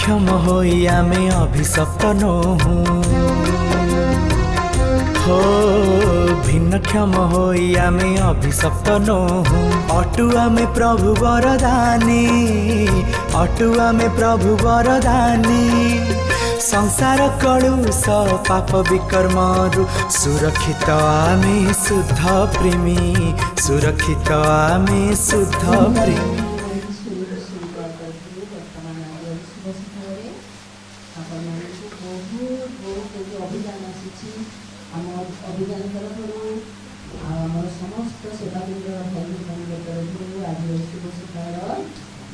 भिन्नक्षम होई आमे अभिशप्त नोहु हो भिन्नक्षम होई आमे अभिशप्त नोहु अटु आमे प्रभु वरदानी अटु आमे प्रभु वरदानी संसार कलुष पाप विकर्मरु सुरक्षित आमे शुद्ध प्रेमी सुरक्षित आमे शुद्ध प्रेमी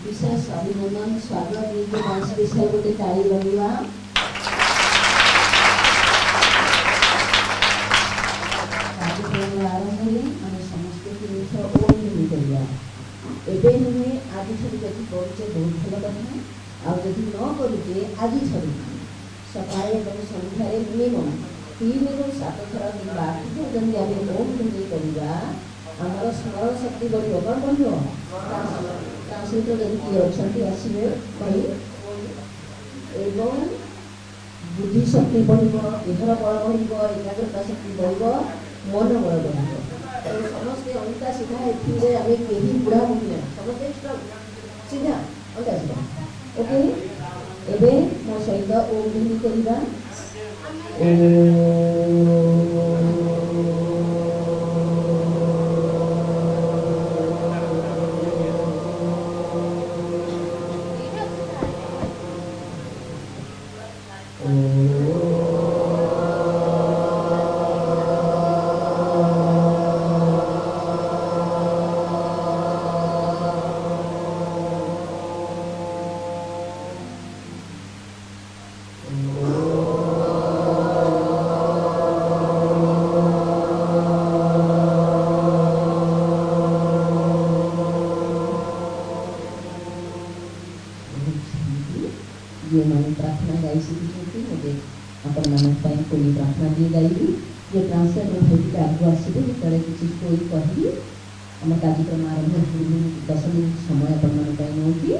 विशेष अभिनंदन स्वागत विषय गोटे ताली लगे कार्यक्रम आरंभ में आम समस्त एवं नुहे आज छुरी जब करुचे बहुत भल कथा आदि न करुचे आज छुरी सकाଳେ ଏବଂ ସନ୍ଧ୍ୟାରେ ମିନିମମ୍ 3 ରୁ 7 ଥର କିମ୍ବା 8 ଥର ଯଦି ଆମେ ଓମ୍ ଧ୍ୱନି କରିବା ଆମର ସ୍ମରଣ ଶକ୍ତି ବଢ଼ିବ। କ'ଣ ବଢ଼ିବ? ତା ସହିତ ଯଦି କିଏ ଅଛନ୍ତି ଆସିବେ କହି ଏବଂ ବୁଦ୍ଧି ଶକ୍ତି ବଢ଼ିବ, ଦେହର ବଳ ବଢ଼ିବ, ଏକାଗ୍ରତା ଶକ୍ତି ବଢ଼ିବ, ମନ ବଳ ବଢ଼ିବ। ତେଣୁ ସମସ୍ତେ ଅଲଗା ସିଧା ଏଥିରେ ଆମେ କେହି ବୁଢ଼ା ବୁଢ଼ୀ ନାହିଁ, ସମସ୍ତେ ସିଧା ଅଲଗା ସିଧା। ଓକେ, ଏବେ ମୋ ସହିତ ଓମ୍ ଧ୍ୱନି କରିବା। जो मैंने प्रार्थना गाई सीखी मुझे अपन मन कोई प्रार्थना दिए गाइबी जो ट्रांसलेट होती आगे आसवे जो किसी कोई कही आम कार्यक्रम आरंभ पूर्व 10 मिनट समय अपन मन नौकि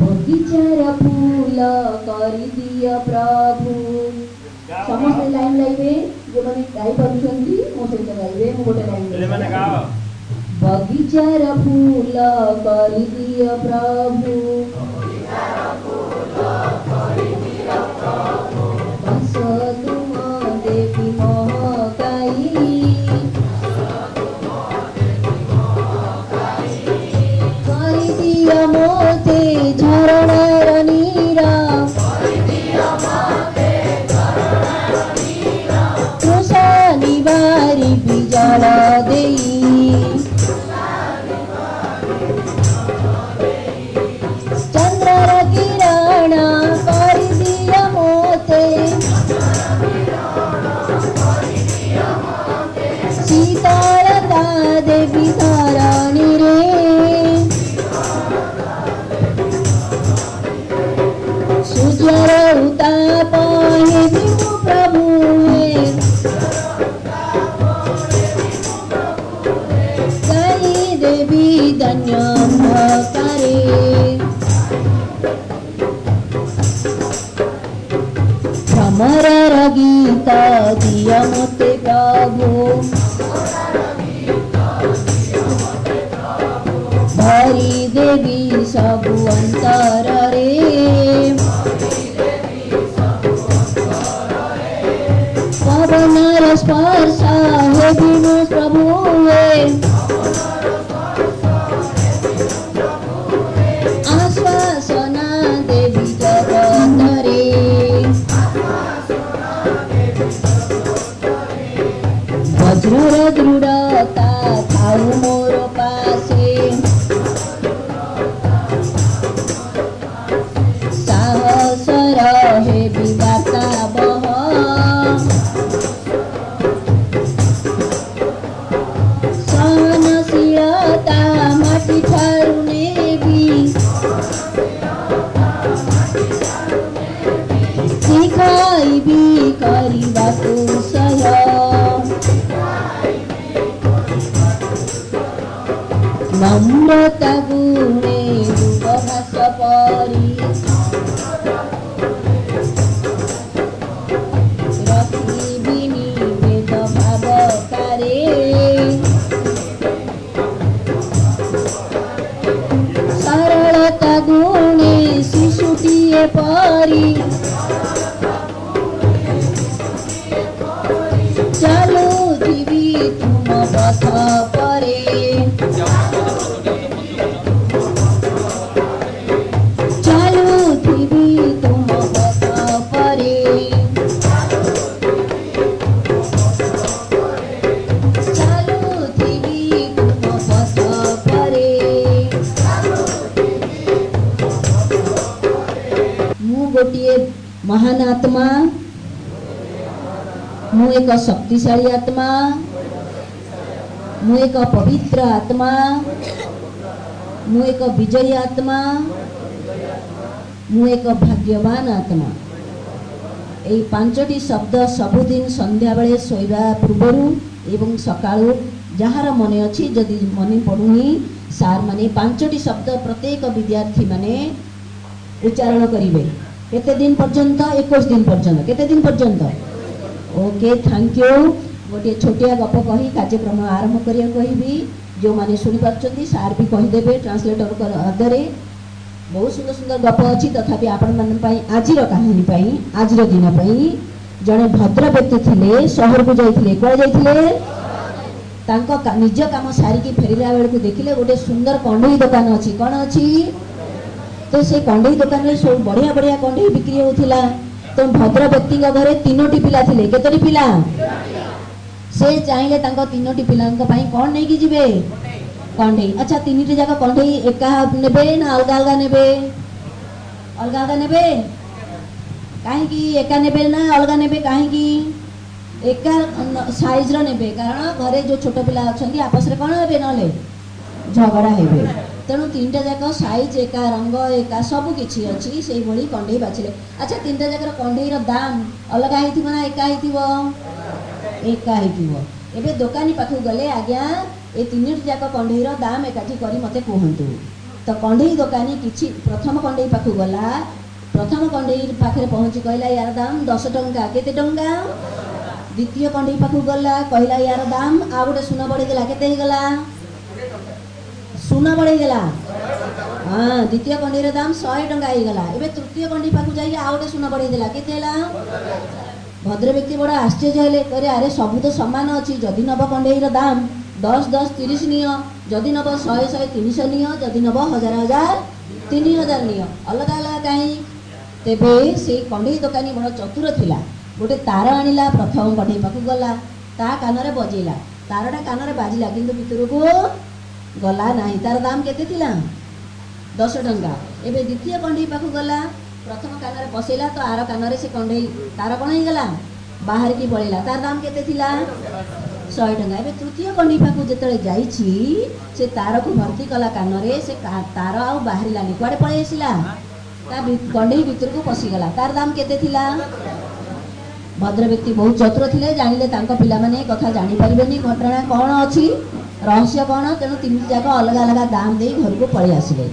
बगीचार फूल कर दिया प्रभु समस्त लाइन गाइबे जो मैंने गाई पार्टी मो सहित गाइबे मो गोटे लाइन बगीचार फूल कर दिया प्रभु बस तुम देवी महकाई कर दिया मोते झरणार नीरा तृषा निवारी बिजल देई सीतारता देवी तारानी रे सूर्यर उताप हे विभु प्रभु गाई देवी धन्य करे भ्रमर गीत दिया मते प्रभु भरी देवी सबु अंतर रे पवनर स्पर्श हे विनु प्रभु आश्वासना देवी जगत रे वज्र दृढ़ता थाउ मोर पासे साहस रहे विवाता बह सहनशीलता माटी ठारू नेबी शिखाइबी କରିବାକୁ सह्य নম্রতা গুণে উপভাস পরি রতি বিনিবেদ ভাবকারে ସରଳତା ଗୁଣେ ଶିଶୁଟିଏ ପରି ଚାଲୁଥିବି ତୁମ ପଥ ପରେ ଚାଲୁଥିବି ତୁମ ପଥ ପରେ ଚାଲୁଥିବି ତୁମ ପଥ ପରେ ମୁଁ ଗୋଟିଏ ମହାନ ଆତ୍ମା ମୁଁ ଏକ ଶକ୍ତିଶାଳୀ ଆତ୍ମା ମୁଁ ଏକ ପବିତ୍ର ଆତ୍ମା ମୁଁ ଏକ ବିଜୟୀ ଆତ୍ମା ମୁଁ ଏକ ଭାଗ୍ୟବାନ ଆତ୍ମା। এই 5ଟି ଶବ୍ଦ ସବୁଦିନ ସନ୍ଧ୍ୟାବେଳେ ଶୋଇବା ପୂର୍ବରୁ ଏବଂ ସକାଳୁ ଯାହାର ମନେ ଅଛି ଯଦି ମନେ ପଡ଼ୁନି ସାର୍ ମାନେ 5ଟି ଶବ୍ଦ ପ୍ରତ୍ୟେକ ବିଦ୍ୟାର୍ଥୀ ମାନେ ଉଚ୍ଚାରଣ କରିବେ। କେତେ ଦିନ ପର୍ଯ୍ୟନ୍ତ? 21 ଦିନ ପର୍ଯ୍ୟନ୍ତ। କେତେ ଦିନ ପର୍ଯ୍ୟନ୍ତ? Okay thank you. गोटे छोटिया गप कही कार्यक्रम आरंभ करिया कहिबी जो माने सुनि पारछंती सार भी कहि देबे ट्रांसलेटर कर आदरे बहुत सुंदर सुंदर गप अछि तथापि आपण मन पई आजिर कहानी पई आजिर दिन पई जणे भद्र व्यक्ति थिले शहर को जाइथिले कोइ जाइथिले तांको निज काम सारी की फेरिला बेल को देखिले गोटे सुंदर कंडई दुकान अछि कोन अछि तो से कंडई दुकान रे सब बढ़िया बढ़िया कंडई बिक्री होथिला। तो भद्र व्यक्ति घरे 3टी पिला थिले केतोटी पिला से चाहिले तांको 3टी पिलांक पई कोन नै कि जिवे कंडई। अच्छा 3टी जाका कंडई एका नेबे ना अलगा अलगा नेबे अलगा अलगा नेबे काहे कि एका नेबे ना अलगा नेबे काहे कि एका साइज रो नेबे कारण घरे जो छोट पिला अछंती आपस रे कोन हेबे नले झगड़ा हेबे तेणु 3टा जाक साइज एका रंग एका सब किछि अछि सेही भली कंडई बाछिले। अच्छा 3टा जाकर कंडईर दाम अलग हेतिबो ना एका हेतिबो एका हेतिबो। एबे दुकानी पाखु गले आज्ञा ए 3टी जाक कंडईर दाम एकाठी करी मते कहंतु तो कंडई दुकानी किछि प्रथम कंडई पाखु गला प्रथम कंडई पाखरे पहुंची कहला यार दाम 10 टंका केते टंका। द्वितीय कंडई पाखु गला कहला यार दाम आ गोटे सुना बढी देला केते हे गला सुना बढ़ी गला हाँ द्वितीय कंडीर दाम 100 टंका हो गला। एबे तृतीय कंडी पाखु जाई आ गोटे सुना बढ़ी देला केते हला भद्र व्यक्ति बड़ा आश्चर्य हेले करे अरे सब तो समान अछि जदि नब कंडीर दाम 10 10 30 नियो जदि नब 100 100 300 नियो जदि नब 1000 1000 3000 नियो अलग अलग काई। तेबे से कंडी दुकानी बड़ चतुर थिला गोटे तार आनिला प्रथम कंडी पाखु गला ता कानरे बजेला तारटा कानरे बाजिला किंतु भितर को गला नहीं तार दाम केते थिला 10 टंका। एबे द्वितीय कंडई पाखु गला प्रथम कानरे पसेला तो आर कानरे से कंडई तार कोन हे गला बाहर की पळेला तार दाम केते थिला 100 टंका। एबे तृतीय कंडई पाखु जेतळे जाईछि से तार को भर्ती कला कानरे से तार आ बाहरिलानी कुआडे पळे आसिला ता कंडई भीतर को पसी गला तार दाम केते थिला। भद्र व्यक्ति बहुत चतुर थिले जानिले तांको पिला माने कथा जानि परिबेनी घटना कोन अछि रहस्य कौन तेणु 3टी जाक अलग अलग दाम दे घर को पलि आसिले।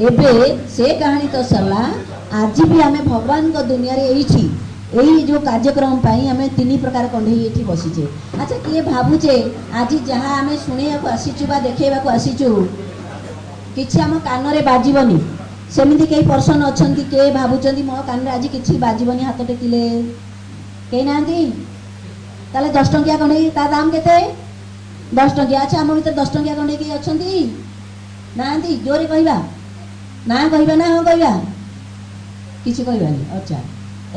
एबे से कहानी तो सरला आज भी आम भगवान को दुनिया रे एठी एही जो कार्यक्रम पाई आम 3 प्रकार कंडई एठी बसीचे। अच्छा किए भाबुचे आज जहाँ आम शुणिया को आसीचु बा देखेबा को आसीचु किछि आम कान रे बाजिबनी सेमिति केही पर्सन अछंती के भाबुचंती मो कान रे आज किछि बाजिबनी हाथ टेकिले केही नांती ताले 10 टंकिया कंडई ता दाम केते 10 टंकिया। अच्छा आम भीतर 10 टंकिया कंडई के अछंती नांती जोरे कहबा ना कहबा ना हो कहबा किछि कहबानी। अच्छा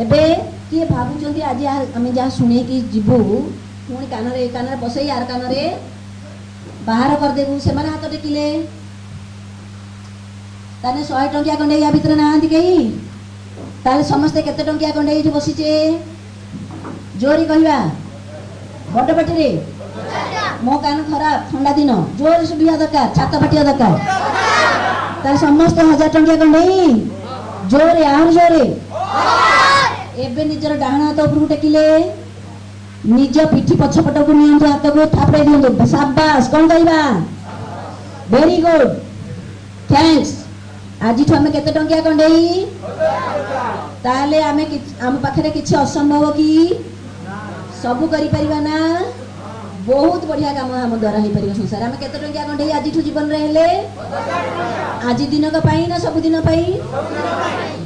एबे किए भाबुचंती आज आम जहाँ शुणे कि जीवु पुणी कान बसई आर कान बाहर करदेबू से हाथ टेकिले ताने 100 टंकिया कंडई या भितर नांती कहीं ताले समस्ते केते टंकिया कंडई एठी बसीचे जोरी कहबा बड़ पाटी रे मो कान खराब ठंडा दिन जोर सुबिया दरकार छाता फाटिया दरकार ताले समस्त 1000 टंकिया कंडई जोरे आर जोरे एबे निजर डाहना हाथ ऊपर टेकिले निज पिठी पछपट को नियंतु हाथ को थापड़े दियंतु शाबाश कोन कहबा वेरी गुड थैंक्स आज आम केते टंकिया कंडेई ताले आमे आम पाखरे किछि असंभव कि सबू करि परिबा ना बहुत बढ़िया काम आम द्वारा हो पार संसार आम केते टंकिया कंडेई आज जीवन रे हेले आज दिन ना सब दिन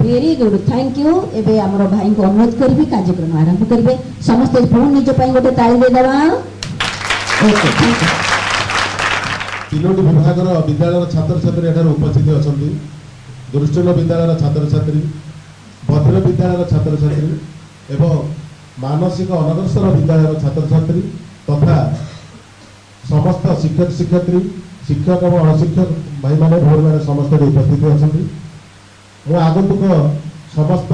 वेरी गुड थैंक यू एबे हमर भाई को अनुरोध करबी कार्यक्रम आरंभ करिवे समस्त पूर्ण निज पई गोटे ताली दे देबा ओके थैंक यू तीनोटी विभाग विद्यालय छात्र छात्री एठार उपस्थित अच्छा दृष्टिहीन विद्यालय छात्र छात्री बधिर विद्यालय छात्र छात्री एवं मानसिक अनग्रसर विद्यालय छात्र छात्री तथा समस्त शिक्षक शिक्षयित्री शिक्षक और अशिक्षक भाई मैंने भोर मैंने समस्त उपस्थित अच्छा मु आगंतुक समस्त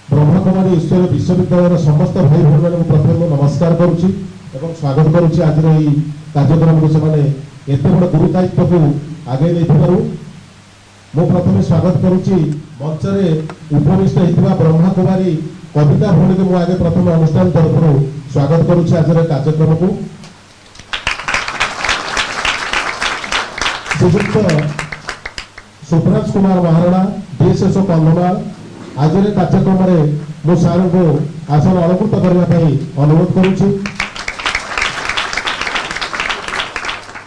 ब्रह्मकुमारी ईश्वर विश्वविद्यालय समस्त भाई भोर मैंने प्रथम नमस्कार करुच्ची एवं स्वागत करुच्ची आज कार्यक्रम को से एत बड़ गुरु दायित्व को आगे नहीं मु प्रथम स्वागत करुच्ची मंचरे उपविष्ट होता ब्रह्मा कुमारी कविता भूमि को आगे प्रथम अनुष्ठान तरफ स्वागत करुच्ची आज कार्यक्रम को श्रीयुक्त सुभराज कुमार महाराणा डीएसएसओ कंधमाल आज कार्यक्रम में मु सार को आसन अलंकृत करने अनुरोध करुच्ची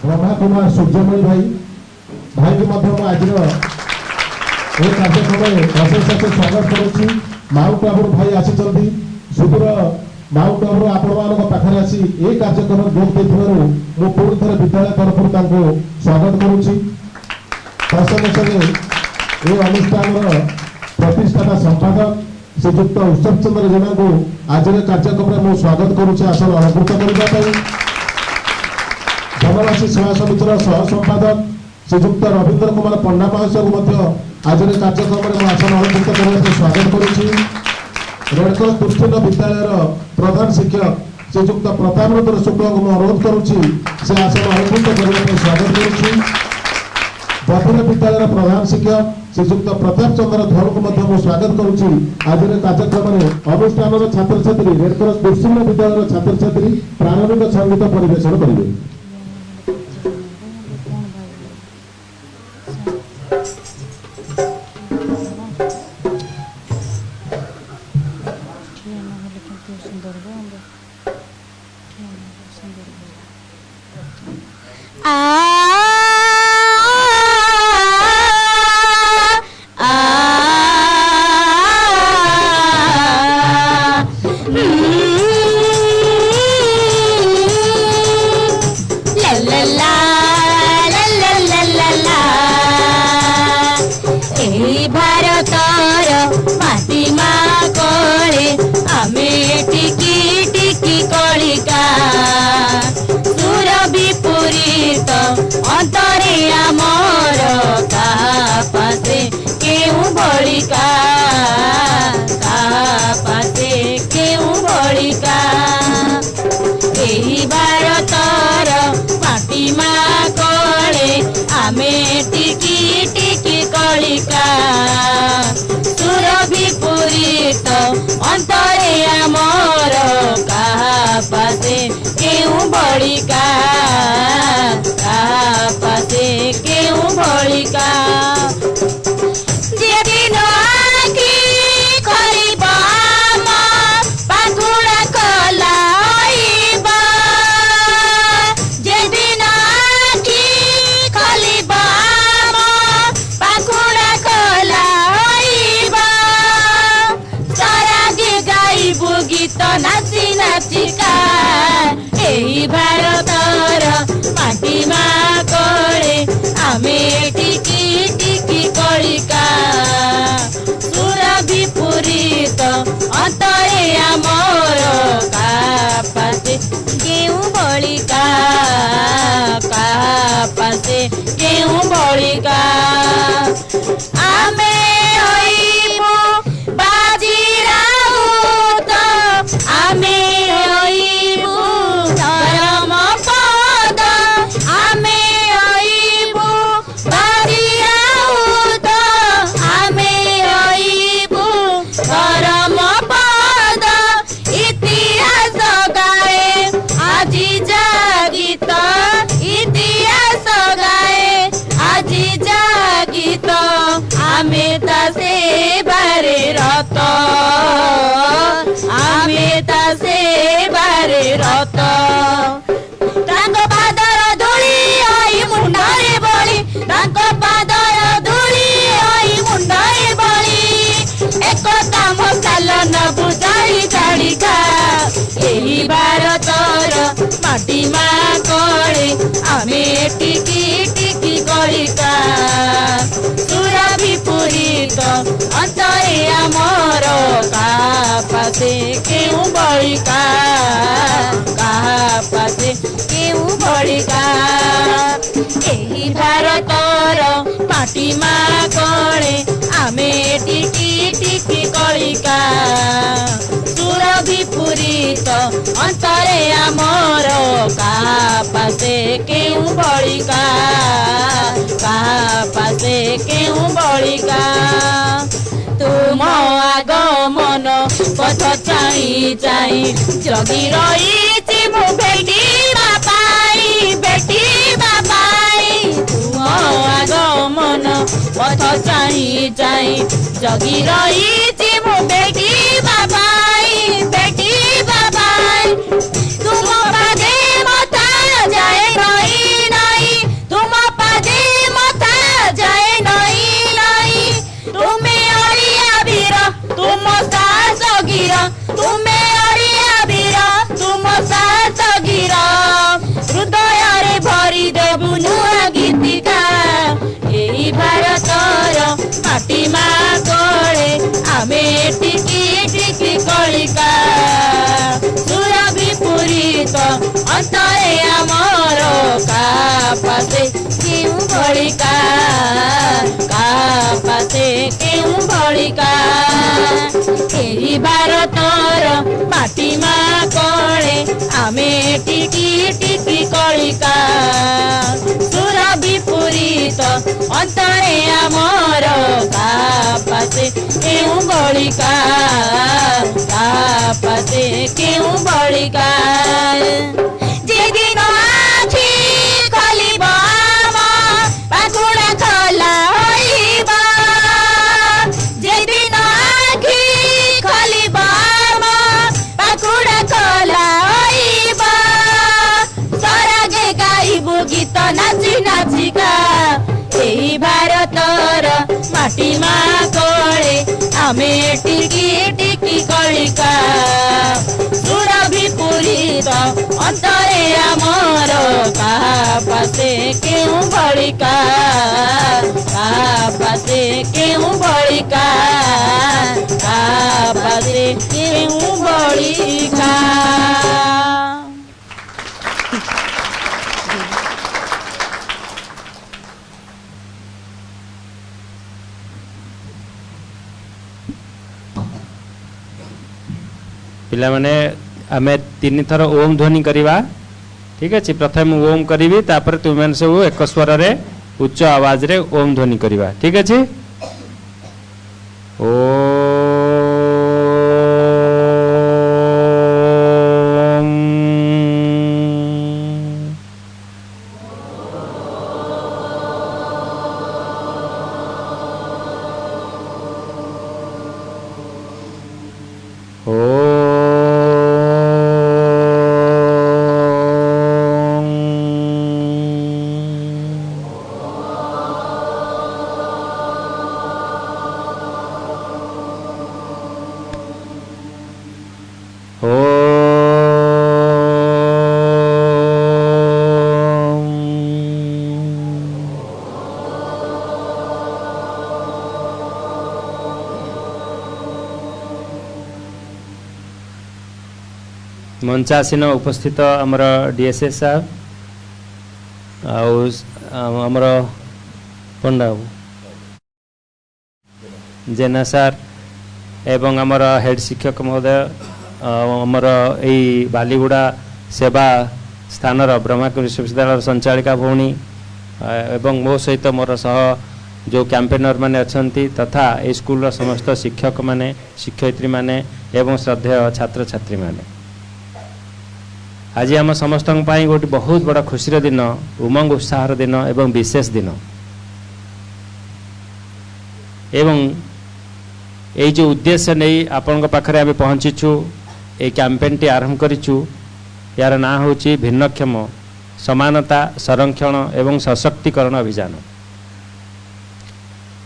ब्रह्मा कुमार सूर्यमणि भाई को आज कार्यक्रम में अशेष अशेष स्वागत करुच्ची माउंट आबू भाई आसी सुदूर माउंट आबू आपण पाखे आसी ये कार्यक्रम जोग देथिबारु पुणी थे विद्यालय तरफ स्वागत करुच्ची ये अनुष्ठान प्रतिष्ठाता संपादक श्रीयुक्त उत्सव चंद्र जेना को आज कार्यक्रम में स्वागत करुच्ची आसन अलंकृत करने जनवासी सेवा समितिर सह संपादक श्रीयुक्त रवींद्र कुमार पंडा महाशय को आज कार्यक्रम में आसन अलंकृत करने स्वागत करुच्ची रेडक्रॉस दृष्टिहीन विद्यालय प्रधान शिक्षक श्रीयुक्त प्रताप रुद्र शुक्ल को अनुरोध करुच्ची से आसन अलंकृत करने स्वागत करुच्ची बधिर विद्यालय प्रधान शिक्षक श्रीयुक्त प्रताप चंद्र धर को स्वागत करुच्ची आज कार्यक्रम में अनुष्ठान छात्र छात्री रेडक्रॉस दृष्टिहीन विद्यालय छात्र छात्री प्रारंभिक संगीत परिवेशन करेंगे धर्म एकता मसाल न बुझाई जाड़िका यही भारतर माटी माँ कळे आमे टिकी टिकी गलिका सुरा विपरीत अंतरे आमर कापासे केउ बलिका कापासे केउ बलिका यही भारतर माटी माँ कळे आमे टिकी टिकी गलिका सुर विपरीत अंतरे आमर कापासे केउ बलिका कापासे केउ बलिका तुम आगमन पथ चाहि चाहि जगी रही मु भेटिबा पाई तुम आगमन पथ चाहि चाहि जगी रही मु भेटिबा पाई तुम पादे मथा जाए नहीं तुम पादे मथा जाए नहीं तुमे अड़िया वीर तुम सास गिर तुमे अड़िया वीर तुम सास गिर हृदय रे भरी देबु नुआ गीतिका यही भारतर माटी माँ कळे आमे टिकी टिकी कलिका सुर विपरीत अंतरे आमर कापासे केउ बलिका कापासे केउ बलिका यही भारतर माटी माँ कळे आमे टिकी टिकी कलिका सुर विपरीत अंतरे आमर कापासे केउ बलिका कापासे केउ बलिका जेदिन आखि खोलिब पाखुड़ा खोला होइब जेदिन आखि खोलिब पाखुड़ा खोला होइब सरगे गाइबु गीत नाची नाचिका यही भारतर माटी माँ कळे आमे टिकी टिकी कलिका सुर विपरीत अंतरे आमर कापासे केउ बलिका कापासे केउ बलिका कापासे केउ बलिका पिला माने आमे 3 थर ओम ध्वनि करिवा ठीक अछि प्रथम ओम करिवि तापर तुम मन सब एक स्वर रे उच्च आवाज रे ओम ध्वनि करिवा ठीक अछि ओ मंचासीन उपस्थित आमर डीएसएस साहब आमर पंडा जेना सार एवं आमर हेड शिक्षक महोदय आमर यही बालीगुड़ा सेवा स्थान ब्रह्माकुमारी विश्वविद्यालय संचालिका भौणी एवं मो सहित मोर सह जो कैंपेनर माने अच्छी तथा ए स्कूल समस्त शिक्षक माने शिक्षयित्री माने एवं श्रद्धेय छात्र छात्री माने आज आम समस्त गोटे बहुत बड़ा खुशी दिन उमंग उत्साह दिन एवं विशेष दिन एवं ये जो उद्देश्य नहीं आपण पाखरे आम पहुँचीचु ये कैंपेन टी आरंभ करिचु यार ना हूँ भिन्नक्षम समानता संरक्षण एवं सशक्तिकरण अभियान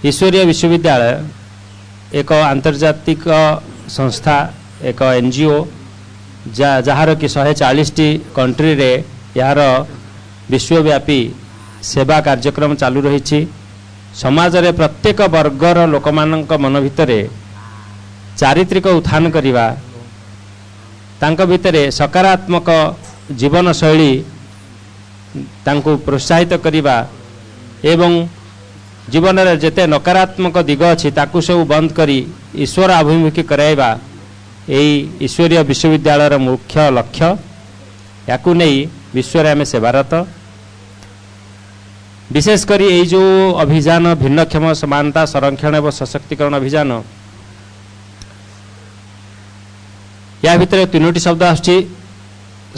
ईश्वरीय विश्वविद्यालय एक आंतर्जातिक संस्था एक एनजीओ जार कि 140टी कंट्री रे यार विश्वव्यापी सेवा कार्यक्रम चालू रही। समाज रे प्रत्येक वर्गर लोक मानक मन भितरे चारित्रिक उत्थान करिवा, तांको भितरे सकारात्मक जीवन शैली तांको प्रोत्साहित करिवा एवं जीवन रे जेते नकारात्मक दिग अछि ताकू सब बंद करी ईश्वर अभिमुखी कराइबा एई ईश्वरीय विश्वविद्यालय मुख्य लक्ष्य। याकू नहीं विश्व रे आमे सेवारत। विशेष करी एई जो अभियान भिन्नक्षम समानता संरक्षण एवं सशक्तिकरण अभियान, या भितर तीनोटी शब्द आछि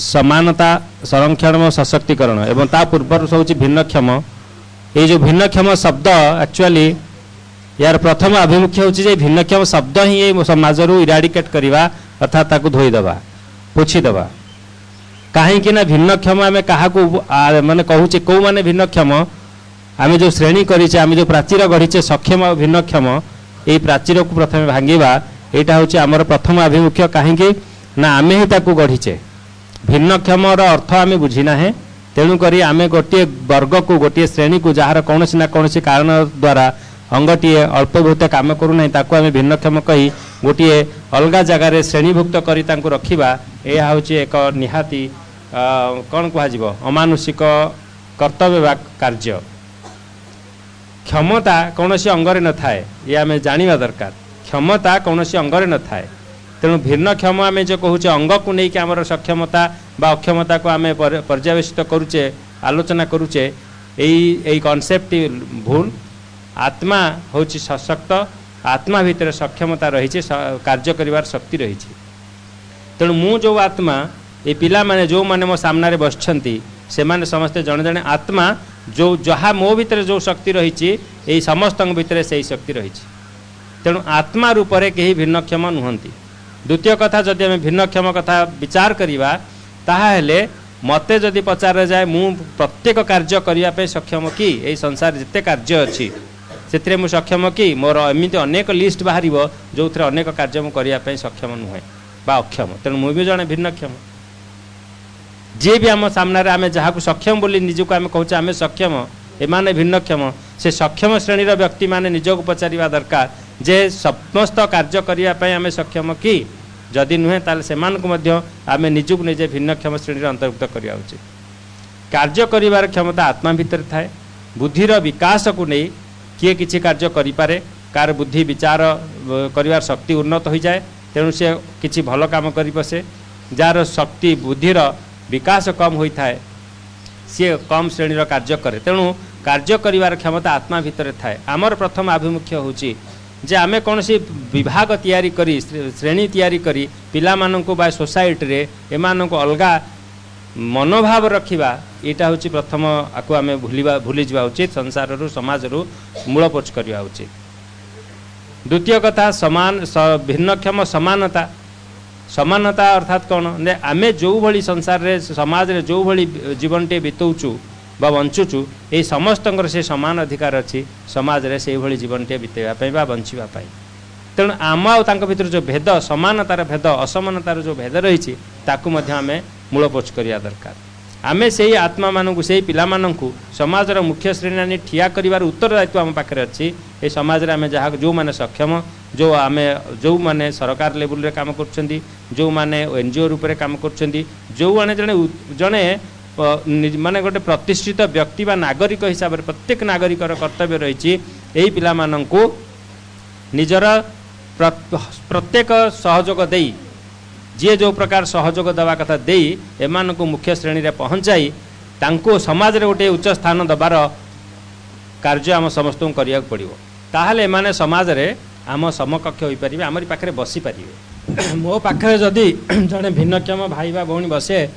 समानता संरक्षण एवं सशक्तिकरण एवं ता पूर्व होछि भिन्नक्षम। ये जो भिन्नक्षम शब्द एक्चुअली यार प्रथम आभिमुख्य होछि जे भिन्नक्षम शब्द ही ये समाज रु इराडिकेट करिवा अर्थात ताकू धोई दबा पोछि दबा। काहे कि ना भिन्नक्षम आमे काहाकू माने कहूचे को माने भिन्नक्षम आमे जो श्रेणी करिचे आमे जो प्राचीर गढ़ीचे सक्षम भिन्नक्षम ए प्राचीर को प्रथम भांगीबा एटा होछि हमर प्रथम आभिमुख्य। काहे कि ना आमे ही ताकू गढ़ीचे भिन्नक्षम रो अर्थ आमे बुझी ना है। तेणु करी आमे गोटे वर्ग को गोटे श्रेणी को जार कौन ना कौन कारण द्वारा अंगटीए अल्प बहुत काम करू ना ताकू आमे भिन्नक्षम कही गोटे अलग जगार श्रेणीभुक्त करी तांको रखिबा यह होछि एक निहाती कौन कह अमानुषिक कर्तव्य कार्य। क्षमता कौन अंगरे न थाए ये आमे जानिबा दरकार। क्षमता कौन अंगरे न थाए। तेणु भिन्नक्षम आमे जो कहूचे अंग को नहीं कि आमर सक्षमता बा अक्षमता को आमे पर्यवेक्षित करूचे आलोचना करूचे यही कॉन्सेप्ट भूल। आत्मा होची सशक्त, आत्मा भितर सक्षमता रही कार्य करिवार शक्ति रही। तेणु मु जो आत्मा ये पिला माने जो माने मो सामने बसछंती से माने समस्ते जने जने आत्मा जो जहा मो भितर जो शक्ति रही यही समस्त भितर से शक्ति रही। तेणु आत्मा रूप से कहीं भिन्नक्षम नुहंती। द्वितीय कथा जदि आम भिन्नक्षम कथा विचार करिबा ताहाले मते जदि पचार जाए मु प्रत्येक कार्य करने सक्षम कि यही संसार जिते कार्य अच्छी से मु सक्षम कि मोर एमती अनेक लिस्ट बाहर जो थे अनेक कार्य मुझे सक्षम नुहे बा अक्षम। तेणु मुझे जड़े भिन्नक्षम जी भी आम सामने आम जहाँ सक्षम बोली निजक आम कहूँ आम सक्षम एमाने भिन्नक्षम से सक्षम श्रेणीर व्यक्ति माने निजक पचारिबा दरकार जे समस्त कार्य करने आम सक्षम कि जदि नुहे ताले सेमानकु मध्य आम निजुक निजे भिन्नक्षम श्रेणी अंतर्भुक्त करिया उचित। कार्य करिवार क्षमता आत्मा भितर थाए। बुद्धिर विकास को नहीं किए किछि कार्य करिपारे कार बुद्धि विचार करिवार शक्ति उन्नत हो जाए। तेणु से किछि भल काम करि बसे। जार शक्ति बुद्धिर विकास कम होता है सी कम श्रेणीर कार्य करे। तेणु कार्य करिवार क्षमता आत्मा भितर थाए। आमर प्रथम आभिमुख्य होची जे आमे कौन सी विभाग तैयारी करी श्रेणी तैयारी करी पिला माननको बा सोसाइटी रे एमाननको अलगा मनोभाव रखिबा एटा होची प्रथम आकु आमे भूली जावा उचित। संसार रु समाज रु मूलपोच करिया उचित। द्वितीय कथा समान भिन्नक्षम समानता। समानता अर्थात कौन ने आमे जो भली संसार रे समाज रे जो भली जीवन टे बितौचु बा बंचुचु ये समस्त से समान अधिकार अच्छी समाज रे से भली जीवन टे बितेबा बा बंचिबा पाई। तेणु आम आउ भितर जो भेद समानतार भेद असमानतार जो भेद रही ताकू मध्य आमे मूलपोच करिया दरकार। आमे से आत्मा मानू से पिला मानू समाजर मुख्य श्रेणी ठिया करिवार उत्तरदायित्व आम पाखे अच्छी। ये समाज रे आमे जहाँ जो माने सक्षम जो आमे जो माने सरकार लेवल रे काम करछंती जो माने एनजीओ रूप रे काम करछंती जो माने जने माने गोटे प्रतिष्ठित व्यक्ति बा नागरिक हिसाब से प्रत्येक नागरिकर कर्तव्य रही यही पिला मानंकु निजर प्रत्येक सहयोग देई जी जो प्रकार सहयोग देवा कथा देई एमानंकु मुख्य श्रेणी रे पहुँचाई तांको समाज रे गोटे उच्च स्थान दबार कार्य आम समस्त करिया पड़िबो। ताहाले एमाने समाज रे आम समकक्ष होई परिबे आमरी पाखरे बसी परिबे। मो पाखरे जदि जड़े भिन्नक्षम भाई बा भौणी बसे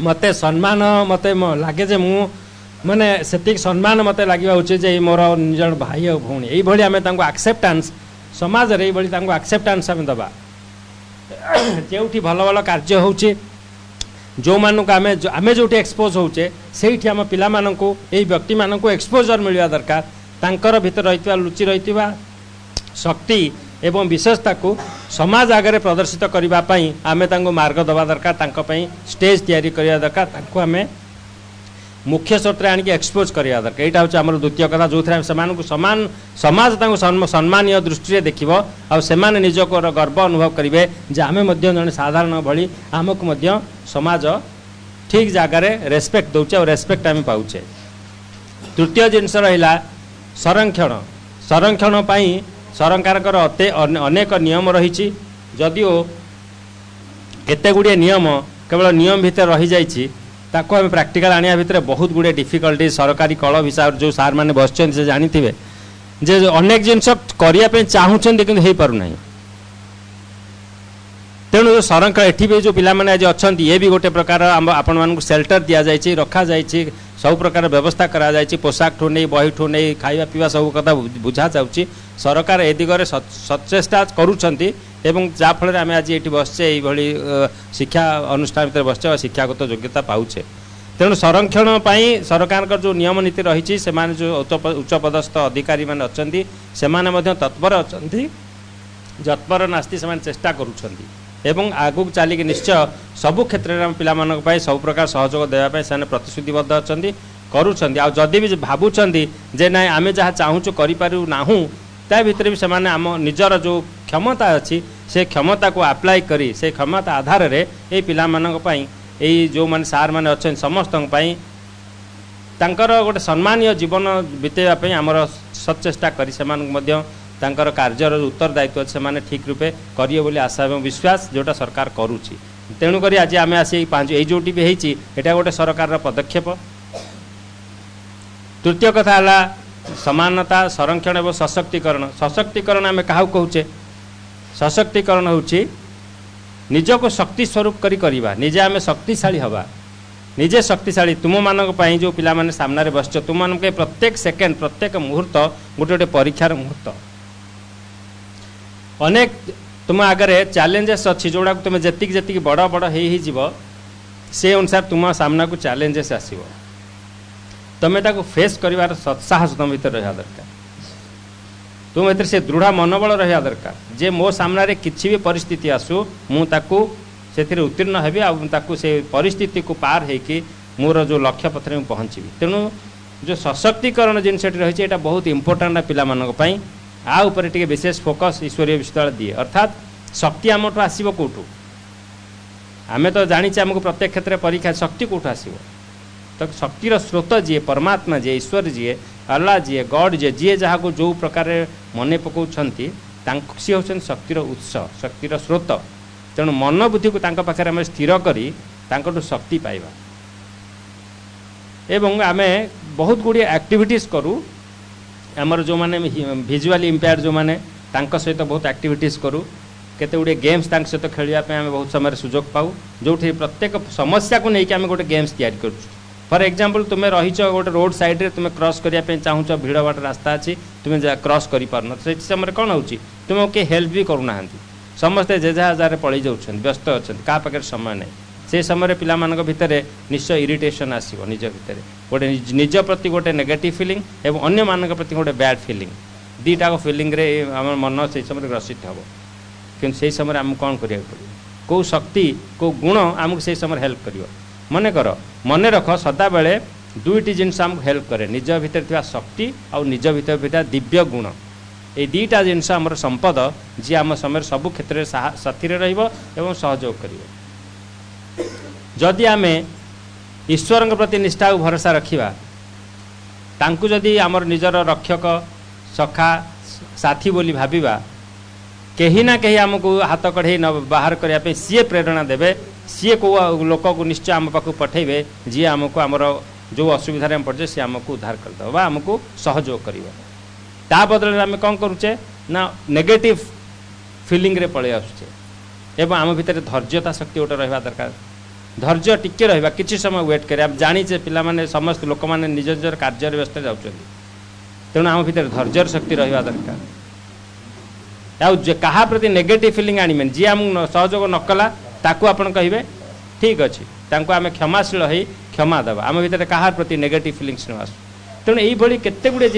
मते सम्मान मते लगे जे मु माने सेतिक सम्मान मते लगे उचित जे मोर निजर भाई और भौणी यही भाई आम एक्सेप्टान्स समाज रे भाई एक्सेप्टान्स आम दबा जो भल भल कार्य होचे जो मानक आमे जो एक्सपोज होचे से आम पिला मानकु यही व्यक्ति मानकु एक्सपोजर मिलवा दरकार। तांकर भीतर रही लुचि रही शक्ति एवं विशेषता को समाज आगे प्रदर्शित करने आम मार्ग दवा दरकार तांको पई स्टेज तैयारी करने दरकार तांको आम मुख्य स्रोत आणिक एक्सपोज करवा दरकार यहाँ हूँ आम द्वितीय कथा जो थे समान समाज सम्मानीय दृष्टि देखिए आने निजक गर्व अनुभव करेंगे जे आम जड़े साधारण भली आमको समाज ठीक जगार रेस्पेक्ट दौचे और रेस्पेक्ट आम पाचे। तृतीय जिनस रहा संरक्षण संरक्षण सरकार अनेक नियम रही जदिओ केते गुड़िए नियम केवल नियम भितर रही जाइए ताको आम प्राक्टिकल आनिया भितर बहुत गुड़े डिफिकल्टी सरकारी कल हिसाब जो सार मैंने बस से जानी थे जे अनेक जिनस करने चाहूँ कि हो पार ना तेणु जो संरक्षण एटी भी जो पिलाने आज अच्छा ये भी गोटे प्रकार आपण मानक सेल्टर दि जाए रखा जाए सब प्रकार व्यवस्था करा जाए पोशाक ठू नहीं बही ठू नहीं खाଇବା पीवा सब कथा बुझा जाऊँगी सरकार ए दिगरे सचेष्टा करुँच जाफल आम आज ये बसचे ये शिक्षा अनुष्ठान भर बसचे शिक्षागत योग्यता पाचे तेणु संरक्षण सरकार जो नियम नीति रही जो उच्च पदस्थ अधिकारी मैंने अच्छा तत्पर अच्छा जत्पर नास्ती से चेष्टा करुँच एवं आगु चलिक निश्चय सबु क्षेत्र में पिला सब प्रकार सहयोग देवाई से प्रतिश्रुतिबद्ध अच्छा करुँच भी भावुं जे ना आम जहाँ चाहूँ करूँ ता भीतर भी से आम निजर जो क्षमता अच्छी से क्षमता को अप्लाई करी से क्षमता आधार रे ये पिला यही जो मैंने सार मैंने अच्छा समस्त गोटे सम्मानीय जीवन बितेवाई आमर सचेष्टा करी तांकर कार्यर उत्तरदायित्व से ठीक रूपे करिए बोली आशा और विश्वास जोटा सरकार करुँची तेणुक आज आम आसी ये जोटी भी होती यहाँ गोटे सरकार पदक्षेप। तृतीय कथा है समानता संरक्षण एवं सशक्तिकरण सशक्तिकरण आम क्या कहूचे सशक्तिकरण होची निजको शक्ति स्वरूप करवा निजे आम शक्तिशाली हवा निजे शक्तिशाली तुम मानक जो पिला माने सामने बस तुम मान प्रत्येक सेकेंड प्रत्येक मुहूर्त गोटे गोटे परीक्षार मुहूर्त अनेक तुम आगे चैलेंजेस अच्छी जोड़ा तुम जी बड़ बड़ हो से अनुसार तुम सामना को चैलेंजेस आसो तुम्हें ताको फेस कर सत्साहस तुम भर रहा दरकार तुम भर से दृढ़ मनोबल रहा दरकार जे मो सामने किसी भी परिस्थिति आसू मुझे उत्तीर्ण हेबी आकु से परिस्थिति को पार होकि मोर जो लक्ष्य पथ में पहुँची तेणु जो सशक्तिकरण जिन रही है बहुत इंपोर्टाट पाई आ ऊपर टे विशेष फोकस ईश्वरीय विश्वविद्यालय दिए अर्थात शक्ति आमठू आसो कौटू आम तो जानी आमको प्रत्येक क्षेत्र में परीक्षा शक्ति कौटू आसो तो शक्तिर स्रोत जी परमात्मा जी ईश्वर जी अल्लाह जी गॉड जी जहाँ को जो प्रकार मन पकाउछंती सी होउछन शक्तिर उत्स शक्तिर स्रोत तेणु मन बुद्धि को तांका पाखरे आम स्थिर करी तांकटू शक्ति पाइबा एवं आम बहुत गुड़िए एक्टिविटीज करूँ आमर जो माने विजुअली इम्पेयर्ड जो माने तांका सहित बहुत एक्टिविटीज करूँ केते गुड़े गेम्स तांका सहित खेलिया आम बहुत समय सुजोग पाऊ जो प्रत्येक समस्या को लेकिन आम गोटे गेम्स तैयारी करूँ फॉर एग्जांपल तुम्हें रही गोटे रोड साइड रे तुम्हें क्रॉस करने चाहूँ भीड़ बाट रास्ता अच्छी तुम्हें क्रॉस कर पारन से समय कौन हो तुम किए हेल्प भी करूना समस्ते जे जहाँ पलि जाऊँ व्यस्त अच्छा क्या पाखे समय नहीं से समय पिला भितर निश्चय इरिटेशन आसो निज भितर गोटे निज प्रति गोटे नेगेटिव फीलिंग एवं अन्य मान प्रति गोटे बैड फीलिंग दीटा फीलिंग रे आम मन से समय ग्रसित हम कि से समय आम कौन करा पड़ो कौ शक्ति कौ गुण आमको से समय हेल्प कर मन रख सदा बेले दुईटी जिनस आमको हेल्प करे निज भितर थिबा शक्ति और निज भितर दिव्य गुण ये दीटा जिनस आमर संपद जी आम समय सबु क्षेत्र साथी रहिबो एवं सहयोग करिवो जदि आम ईश्वर प्रति निष्ठा और भरोसा रखिबा तांकु जदि आमर निजर रक्षक सखा साथी बोली भाविबा कहीं ना कहीं आमको हाथ कढ़े न बाहर करने सी प्रेरणा देवे सी को लोक को निश्चय आम पाक पठेबे जी आमको आमर जो असुविधा में पड़े सी आमको उद्धार करदे बा आमको सहयोग कर बदल आम कौन करुचे ना नेगेटिव फीलिंग रे पड़े आसुचे एवं आम भितर धैर्यता शक्ति गोटे रहा दरकार धैर्य टिके रहा किसी समय वेट करे आप जानीचे पिला माने समस्त लोक मैंने निज निजर कार्य व्यस्त जाऊँ तेणु आम भितर धैर्य शक्ति रहा दरकार क्या प्रति नेगेटिव फीलिंग आने जी आम सहयोग नकला ताकू आपण कहे ठीक अच्छे आम क्षमाशील हो क्षमा देवा आम भितर क्या प्रति नेगेटिव फीलिंग्स न आसू तेणु यही केते गुड़े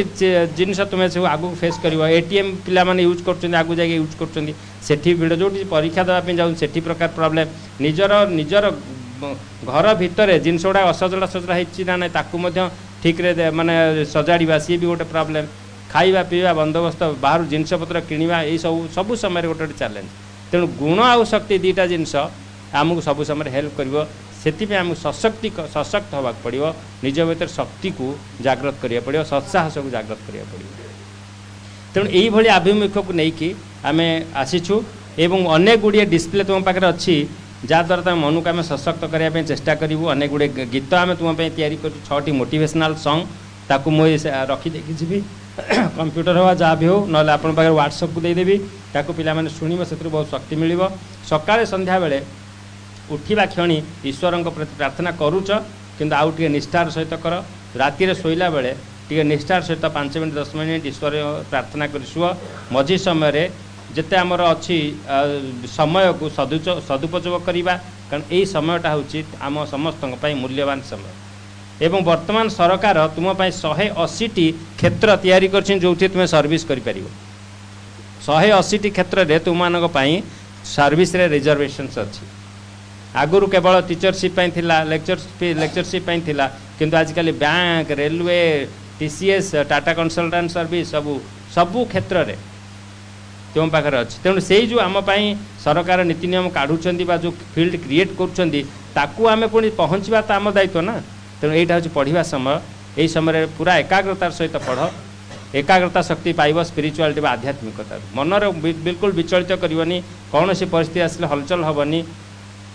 जिनस तुम सब आगू फेस कर एटीएम पिला माने यूज कर आगू जाके यूज कर भिड़ जो परीक्षा देवाई जाऊँ से प्रकार प्रोब्लेम निजर निजर घर भितर जिनस गुड़ा असजड़ा सजड़ा होना ना ताकू ठीक रे माने सजाड़ा सी भी गोटे प्रोब्लेम खाଇବା पीवा बंदोबस्त बाहर जिनपतर किणवा ये सब समय गोटे गोटे चैलेंज तेणु गुण आउ शक्ति दुईटा जिनस आमको सब समय हेल्प कर से आम सशक्त होगा पड़ो निज भर शक्ति को जागृत करा पड़ो सत्साहस को जागृत करा पड़ो तेणु यही आभिमुख्य को लेकिन आम आसीचु एवं अनेक गुड़िए डिस्प्ले तुम पाखे अच्छी जहाँद्वारा तुम मन को आम सशक्त करने चेष्टा करूँ अनेक गुड़े गीत आम तुम या कर 6टी मोटिवेशनल सॉन्ग ताकू मुझे रखी देखी जी कंप्यूटर हुआ जहाँ भी हो ना आपण पाखे व्हाट्सअप को देदेवी ताकू पिला माने शुणव से बहुत शक्ति मिल सकाଳେ संध्या बेले उठा क्षणी ईश्वर प्रति प्रार्थना करुच कि आउ टे निष्ठार सहित कर राति शोला बेले टे निष्ठार सहित 5 मिनट 10 मिनट ईश्वर प्रार्थना कर शुआ मझी समय जिते आमर अच्छी समय को सदुपयोग करवा कारण यही समयटा हूँ आम समस्त मूल्यवान समय एवं वर्तमान सरकार तुमपाई 180टी क्षेत्र तैयारी कर जो तुम सर्विस कर 180टी क्षेत्र में तुम सर्विस रे रिजर्वेशन्स अच्छी आगुरी केवल टीचरशिप लेक्चरशिप किंतु आजिकल bank railway TCS Tata consultant service सबू क्षेत्र में तुम पाखे अच्छी तेणु से जो आम सरकार नीति नियम काढ़ुंट जो फील्ड क्रिएट करें पुणी पहुँचवा तो आम दायित्व ना तेणु यहाँ हूँ पढ़ा समय यही समय पूरा एकाग्रतार सहित पढ़ एकाग्रता शक्ति पाइब स्पिरिचुआलिटी आध्यात्मिकता मनर बिल्कुल विचलित करनी कौन सी परिस्थिति आसले हलचल हेनी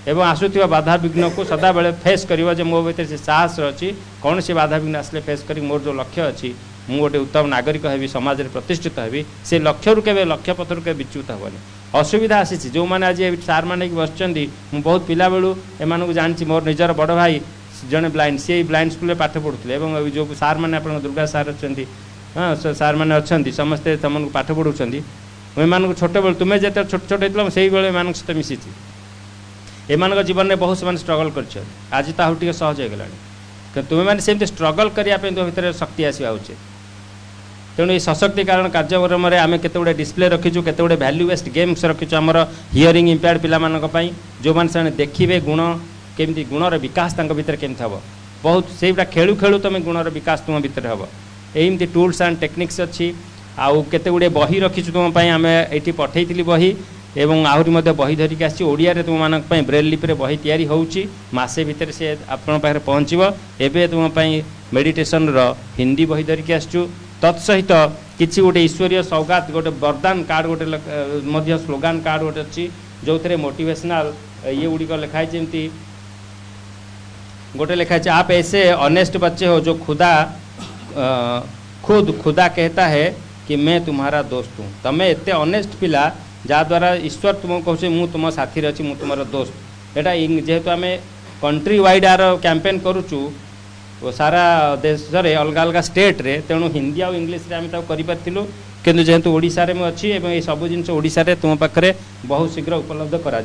एवं आसुवा बाधा विघ्न को सदा बेले फेस कर मो भर से साहस अच्छी कौन सी बाधा विघ्न आसले फेस कर मोर जो लक्ष्य अच्छी मु गोटे उत्तम नागरिक हेबी समाज में प्रतिष्ठित हेबी से लक्ष्य के लक्ष्य पथर के विच्युत हेनी असुविधा आसी जो मैंने आज सार मैंने बस मुझे बहुत पिला बेलू एम जानी मोर निजर बड़ भाई जड़े ब्लाइंड सी ब्लाइंड स्कूल में पाठ पढ़ुते जो सार मैंने आप दुर्गा सार अच्छा हाँ सार मैंने अच्छा समस्ते तुमको पाठ पढ़ाऊँ एम छोट बेलू तुम्हें जिते छोट छोट होता से एम सहित मिसी एम जीवन में बहुत से स्ट्रगल कर आज तो आउ सहज हो गला तुम्हें मैंने सेमती स्ट्रगल करने तुम भर शक्ति आसवा उचित तेणु ये सशक्तिकरण कार्यक्रम आम केते गुड़े डिस्प्ले रखीचु केते गुड़े वैल्यू बेस्ड गेम्स रखीचु आमर हियरिंग इम्पेयर्ड पिलामानंक जो मैंने देखिए गुण केमती गुणर विकास भीतर केमती हम बहुत से खेलु खेलु तुम गुणर विकास तुम भीतर हम एमती टूल्स एंड टेक्निक्स अच्छी आउ केते गुड़े बही रखीचु तुम आम ये पठेई बही एवं आहरी बही धरिक आसी ओडिया तुम मान ब्रेल लिपि बही तैयारी होउची मासे भितर से आपण पाखे पहुँचब एवं तुम मेडिटेशन हिंदी बही धरिक आसचु तत्सहित किसी गोटे ईश्वरीय सौगात गोटे वरदान कार्ड गोटे स्लोगान कार्ड गोटे अच्छी जो थे मोटिवेशनल ये गुड़िक लिखाई जमी गोटे लिखाई आप ऐसे ऑनेस्ट बच्चे हो जो खुद खुदा कहता है कि मैं तुम्हारा दोस्त हूँ तमें एत ऑनेस्ट पिला जहाँद्वारा ईश्वर तुमको कहे मुझ तुम साथी अच्छी मुझ तुम दोस्त यहाँ जेहेतु आम कंट्री वाइड आर कैंपेन करुचु सारा देश रे अलग अलग स्टेट रे तेणु हिंदी आ इंग्लीश रे आम करूँ किंतु जेहेतु ओडिशा रे अच्छी एवं ये सब जिन ओडिशा रे तुम पाखे बहुत शीघ्र उपलब्ध करा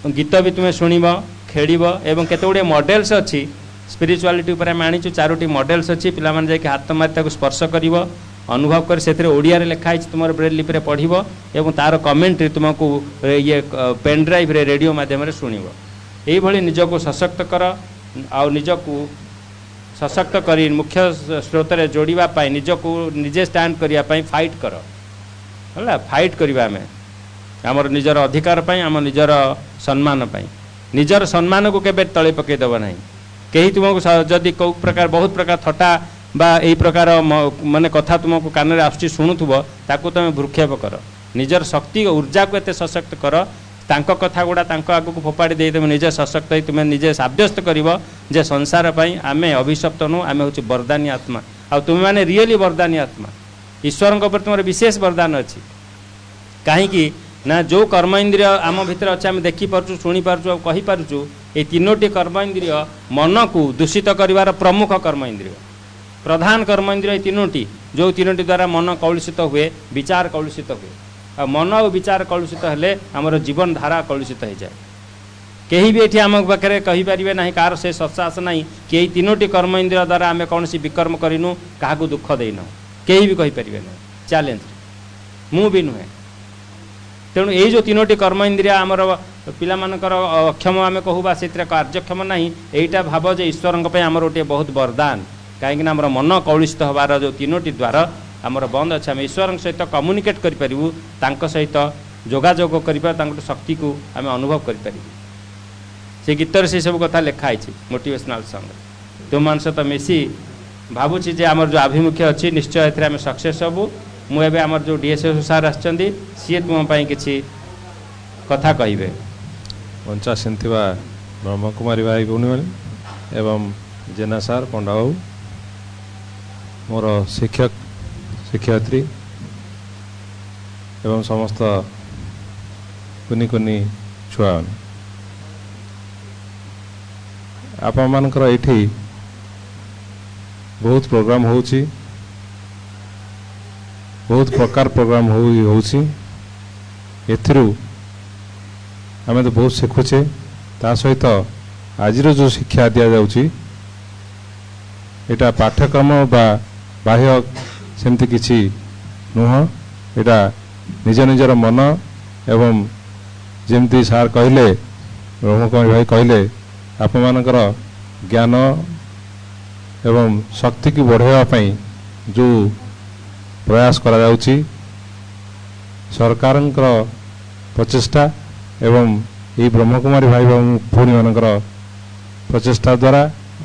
गीत भी तुम्हें शुणव खेल एवं केते गुड़े मॉडल्स अच्छी स्पिरिचुआलिटी उपर आम आनीचु 4टी मॉडल्स अच्छी पिला माने जाके हाथ मारी स्पर्श कर अनुभव कर से ओडिया लिखाई तुम ब्रेल लिपि पढ़व एवं तार कमेंट्री तुमको ये पेन ड्राइव रे रेडियो माध्यम शुणव यही निजको सशक्त कर आ निजको सशक्त कर मुख्य स्रोत में जोड़ापी निजको निजे स्टैंड करने फाइट कर है फाइट करवा आम आमर निजर अधिकार आम निजर सम्मान निजर सम्मान को केबे तले पकईदेव ना कहीं तुमको जदि कौ प्रकार बहुत प्रकार थटा बा यही प्रकार माने कथा तुमको कान में आसुची शुणुव ताकू तुम भ्रूक्षेप कर निजर शक्ति ऊर्जा को एत सशक्त कर तांको कथा गुड़ा तांको आगु को फोपाड़ी दे तुम निजे सशक्त हो तुम निजे साब्यस्त कर संसार आम अभिशप्त नु आम हूँ वरदानी आत्मा आ तुम मैंने रियली वरदानी आत्मा ईश्वर तुम विशेष वरदान अच्छी कहीं ना जो कर्म इंद्रिय आम भितर अच्छे आम देखिपुँ शुणी पार्चु कही पार्चु ये 3टी कर्म इंद्रिय मन को दूषित कर प्रमुख कर्म इंद्रिय प्रधान कर्म इंद्रिय 3टी जो 3टी द्वारा मन कलुषित हुए विचार कलुषित हुए आ मन और विचार कलुषित हेले आमर जीवन धारा कलुषित हो जाए कहीं भी ये आम पाखे कहींपारे ना कार से सत्साहस ना कि यही 3टी कर्म इंद्रिय द्वारा आम कौन विकर्म करनु क्या दुख देन कहीं भी कहींपारे ना चैलेंज मु भी नुहे तेणु यही जो 3टी कर्म इंद्रिय आमर पिलामानकर अक्षम आम कहूबा से कार्यक्षम ना यहीटा भाव जे ईश्वर आमर गोटे बहुत वरदान कहीं आम मन कलुषित हबार जो 3टी द्वार आमर बंद अच्छे आम ईश्वर सहित कम्युनिकेट करूँ सहित जोगाजोग कर शक्ति को आम अनुभव करें से गीतर से सब कथा लिखाई मोटिवेशनल सॉन्ग तुम मान सहित मिसी भावुची जे आमर जो आभिमुख्य अच्छी निश्चय ए आम सक्सेस हबू मुझे आमर जो डीएसएस सार आछंती सी तुम किसी कथा कहे पंचासीन ब्रह्मकुमारी भाई भौणी मैंने एवं जेना सार पंडा बाबू मोर शिक्षक शिक्षयित्री एवं समस्त कुनी कुनी छुआ आप मानकर ये बहुत प्रोग्राम होची बहुत प्रकार प्रोग्राम होची एथिरु आमे तो बहुत शिखुचे ता सहित आज जो शिक्षा दि जाउची एटा पाठ्यक्रम बा बाह्य सेमती किछि नुह एटा निज निजर मन एवं जेमती सार कहले ब्रह्मकुमारी भाई कहले आप मानकर ज्ञान एवं शक्ति की बढ़ावा पई जो प्रयास करा जाउची सरकारंकर प्रचेष्टा एवं ये ब्रह्मकुमारी भाई भौणी मानकर प्रचेष्टा द्वारा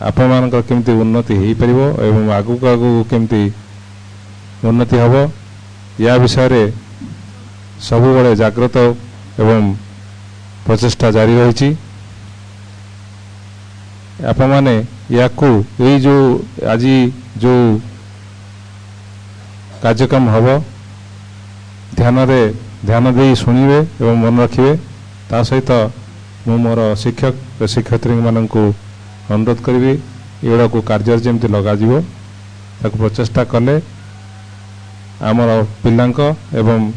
आप मानकर केमती उन्नति हो पारिबो एवं आगु आगु केमती उन्नति हबो या विषय रे सबु बड़े जागृत एवं प्रचेष्टा जारी रही आप माने याकू यही जो आज जो कार्यक्रम हम ध्यान दे शुणिबे एवं मन रखिए ता सहित मु मोर शिक्षक शिक्षयित्री मानक अनुरोध करी एगुड़ा को कार्य जमी लग प्रचेषा कले आमर पिलांक एवं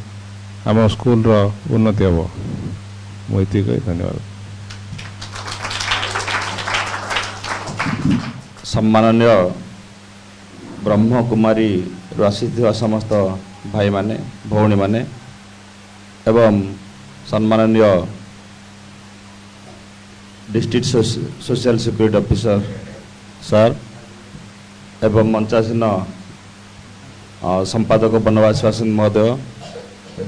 आम स्कूल रो उन्नति हम मुझे धन्यवाद। सम्माननीय ब्रह्मकुमारी आसीथिबा समस्त भाई माने भौणी माने एवं सम्माननीय district social security officer sir एवं मंचासीन संपादक बनवास वासन महोदय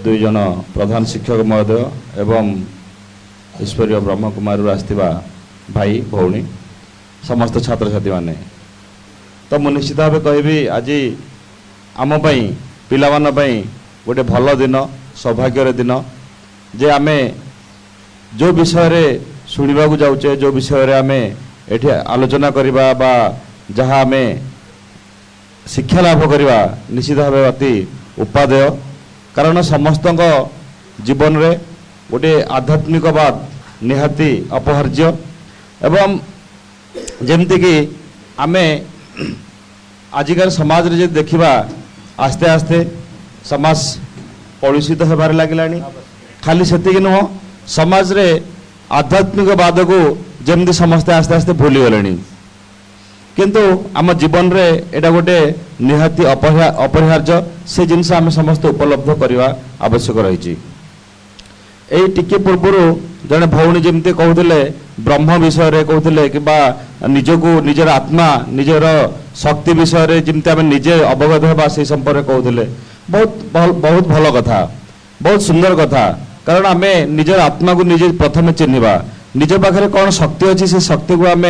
2 जन प्रधान शिक्षक महोदय एवं ईश्वरीय ब्रह्मकुमारी आसथिबा भाई भौणी समस्त छात्र छात्री माने तो मु निश्चित भाव कहबी आज आम पिला मान गोटे भल दिन सौभाग्यर दिन जे आमे जो विषय रे शुणा जाऊे जो विषय रे आमे एठी आलोचना करबा बा जहाँ आमे शिक्षा लाभ करवा निश्चित भाव अति उपादेय कारण समस्त जीवन रे गोटे आध्यात्मिकवाद निहाती अपहार्य एवं जेमती कि आमे आजिकार समाज रे जे देखिबा आस्ते आस्ते समाज कलुषित होबार लागिलानी खाली सेतिक नुह समाज रे आध्यात्मिकवाद को जेमती समस्ते आस्ते आस्ते भूली गलेनी किंतु आम जीवन रे एटा गोटे निहाती अपरिहार्य से जिनस आम समस्त उपलब्ध करवा आवश्यक रही यही टिके पूर्व जड़े भौणी जमी कहते ब्रह्म विषय रे कहते कि निजको निजर आत्मा निजर शक्ति विषय रे जमी आम निजे अवगत होगा से संपर्क कहते बहुत भल कथा बहुत सुंदर कथा कारण आम निजर आत्मा को निजे प्रथम चिन्हवा निज पाखे कौन शक्ति अच्छी से शक्ति को आम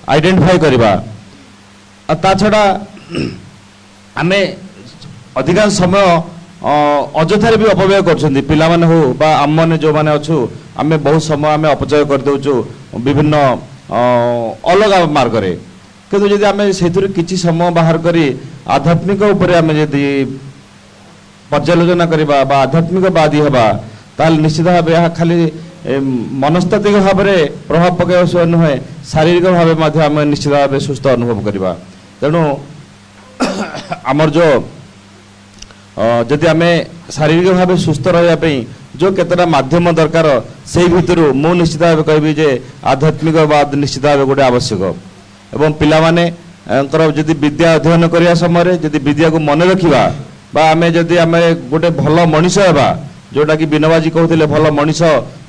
आइडेंटिफाई करवा ता छड़ा आम अधिकांश समय अजथार भी अपव्यय कर पिला माने हो बा आम मैंने जो मैंने अच्छु आम बहुत समय आम अपचय करदे विभिन्न अलग मार्ग रे किंतु जदि आम से किसी समय बाहर करी आध्यात्मिक उपरे आम जदि पर्यालोचना करवा बा आध्यात्मिकवादी हवा ताल निश्चित भाव यह खाली मनस्तात्विक भाव में प्रभाव पकड़ नुहे शारीरिक भाव आम निश्चित भाव सुस्थ अनुभव करवा तेणु आमर जो जदि आम शारीरिक भाव सुस्थ रहा जो केतटा माध्यम दरकार से भितर मु निश्चित भाव कहबी जे आध्यात्मिकवाद निश्चित भाव गोटे आवश्यक एवं पिला माने जदि विद्या अध्ययन करने समय जदि विद्या को मन रखा बा आमे जदि आमे गोटे भल मनीष हेबा जोटा कि विनोबाजी कहते भल मनीष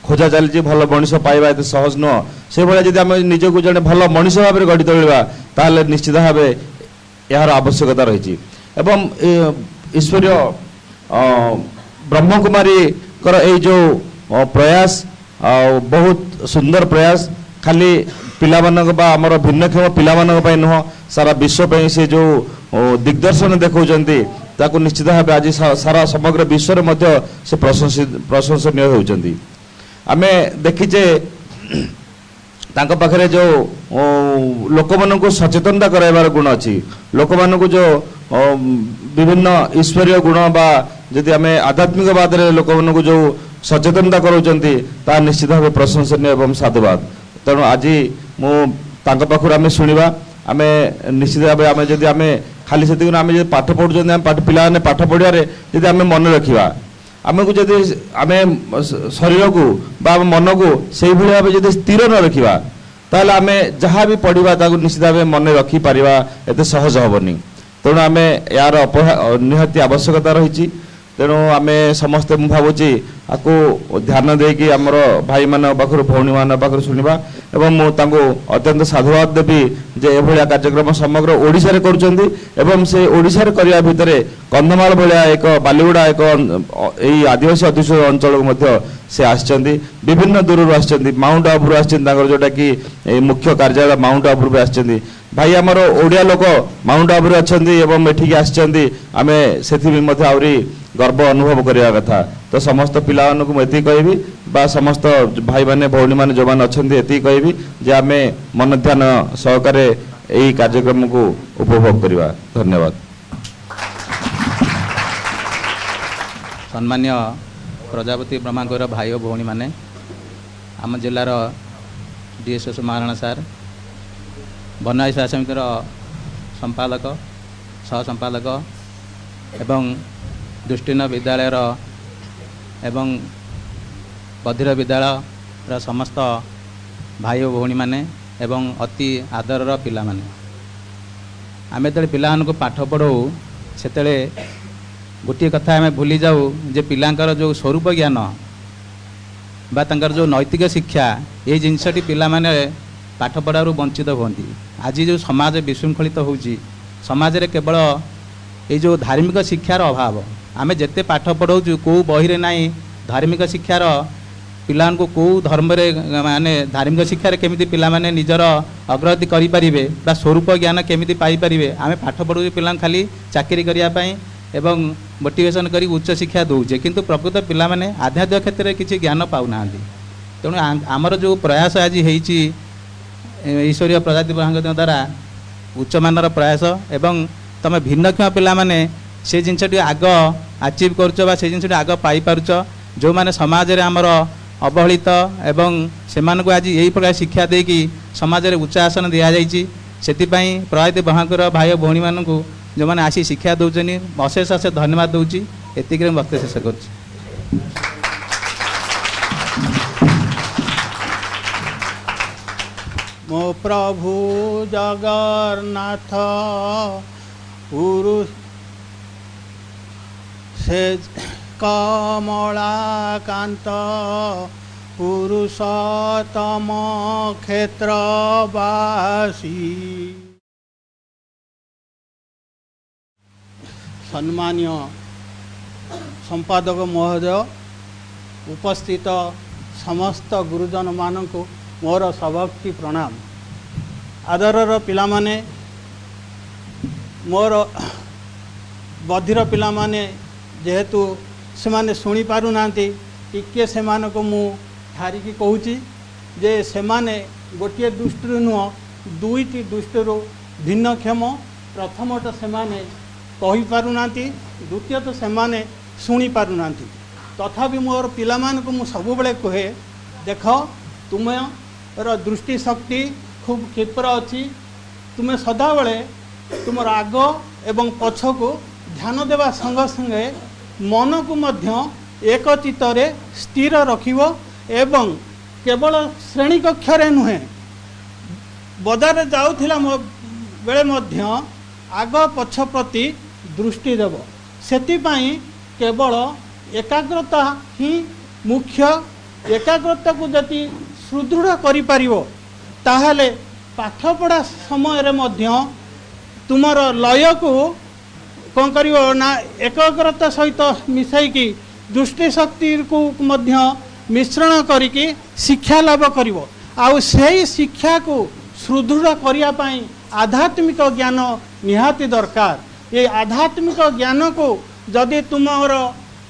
खोजा चली भल मनीष पाइबा एत सहज नुह से भाया जदि आमे निजको जड़े भल मनीष भाव में गढ़ी तोड़ा ताहले निश्चित भाव यार आवश्यकता रही एवं ईश्वरीय ब्रह्मकुमारी कर ए जो प्रयास बहुत सुंदर प्रयास खाली पिलामानक बा आमर भिन्नक्षम पिलामानक पई नुह सारा विश्व पे से जो दिग्दर्शन देखौचंती ताकू निश्चित भाव आज सारा समग्र विश्व रे मध्य से प्रशंसनीय होउचंती आमे देखिचे तांको पाखरे जो लोक मानक सचेतनता कराइबार गुण अच्छी लोक मानक जो विभिन्न ईश्वरीय गुण बा जदि आमे आध्यात्मिकवाद रे लोक मानक जो सचेतनता कराउचंती ता निश्चित भाव प्रशंसनीय एवं साधुवाद तेणु आज मु तांको पाखुर आमे सुनिबा आमे निश्चित भाव आमे जदि आमे खाली से आमे जदि पाठ पढुचंती आमे पिला माने पाठ पढियारे जदि आमे मन रखिबा आमे को जदि आमे शरीर को बा मन को से भली भाव जदि स्थिर न रखिबा ताले आमे जहाँ भी पढ़िबा ताको निश्चित भाव मन रखि परिबा एते सहज होबनी तेणु आमे यार निहाती आवश्यकता रही तेणु आमे समस्ते मु भावुची आपको ध्यान देकी आमर भाई मान पाखर भौणी मान पाखर शुणा एवं मु तांको अत्यंत साधुवाद देवी जे एभलिया कार्यक्रम समग्र ओडिशा रे करूचंती एवं से ओडिशा रे करिया भितरे कंधमाल भलिया एक बालीगुड़ा एक एई आदिवासी अधीक्षित अंचल को मध्य से आछंती विभिन्न दूर आछंती माउंट आबू आछंती तांकर जोटा कि मुख्य कार्यालय माउंट आबू पे आछंती भाई आमर ओडिया लोक माउंट आबू आछंती एवं एठिक आछंती आमे सेथि मध्य आउरी गर्व अनुभव करने कथा तो समस्त पिला को मुझे कहबी बा समस्त भाई माने भौणी माने जो मैंने अच्छा ये कहबी जे आमे मन ध्यान सहकार यही कार्यक्रम को उपभोग करवा धन्यवाद। सम्मान्य प्रजापति ब्रह्मांकर भाई और भौणी माने आम जिलार डीएसएस महाराणा सार बनाई सेवा समितिर संपादक सह संपादक एवं दृष्टिहीन विद्यालय एवं बधिर विद्यालय समस्त भाई और भौणी माने एवं अति आदर पिला माने आमे जेते पिला को पाठ पढ़ाऊ से गोटे कथा आमे भूली जाऊ जे पिलांकर जो स्वरूप ज्ञान बा तंकर जो नैतिक शिक्षा ये जिनसटी पिला माने पाठ पढ़ारू वंचित होती आज जो समाज विशृंखलित होउची समाज रे केवल ये जो धार्मिक शिक्षार अभाव आमे जेते पाठ पढ़ाऊँ कौ बही नाई धार्मिक शिक्षार पिला कौ धर्म माने धार्मिक शिक्षार केमिति पिला माने निजर अग्रगति करें बा स्वरूप ज्ञान केमिति पाई परिबे आमे पाठ पढ़ाऊँ पिला खाली चाकरी करने एवं मोटिवेशन करी उच्च शिक्षा दौचे किंतु प्रकृत पिला माने आध्यात्मिक क्षेत्र में किसी ज्ञान पाऊना तेणु आमर जो प्रयास आज होईची ईश्वरीय प्रजाति द्वारा उच्च मानर प्रयास एवं तुम भिन्नक्षम पिला माने से जिनसटी आग आचिव कर जिनसटी आग पाई पारुच जो माने समाज रे आमर अवहेलित एवं से आज यही प्रकार शिक्षा देकी समाज रे उच्च आसन दिया जाइछि सेतिपई प्रजाति ब्रह्मांकर भाई भौणी मानकु जो मैंने आसी शिक्षा दौरान अशेष अशेष धन्यवाद दूची एतिक वक्त शेष कर मो प्रभु जगन्नाथ पुरुष से कमलाकांत पुरुषोत्तम क्षेत्रवासी सम्मान्य संपादक महोदय उपस्थित समस्त गुरुजन मानक मोर सभक्ति प्रणाम आदरर पिला माने मोर बधिर पिला माने जेहेतु से माने सुनी पारु नांती टिके से मानको मु ठारिकी कहूची जे से माने गोटे दृष्टि नुह दुईटी दृष्टि भिन्नक्षम प्रथमत से माने कही पारु नांती द्वितीयत से माने सुनी पारु नांती तथापि मोर पिला मानको मु सब बेले कहे देख तुमर दृष्टि शक्ति खूब क्षिप्र अच्छी तुम्हें सदा बेले तुमर आग एवं पछ को ध्यान देवा संगे संगे मन को मध्य एक चित्तरे स्थिर रखिबो एवं केवल श्रेणी कक्षरे नुहे बजार जाउथिला बेले मध्य आग पछ प्रति दृष्टि देव सेतिपाई केवल एकाग्रता ही मुख्य एकाग्रता को जति सुदृढ़ करि पारिबो ताहले पाठपढ़ा समय रे मध्य तुमर लय को कौन करिवो ना एकाग्रता सहित मिसाइकी दृष्टि शक्ति को मध्य मिश्रण करिकी शिक्षा लाभ करिवो आउ सेही शिक्षा को सुदृढ़ करिया पाई आध्यात्मिक ज्ञान निहाती दरकार ये आध्यात्मिक ज्ञान को जदि तुमर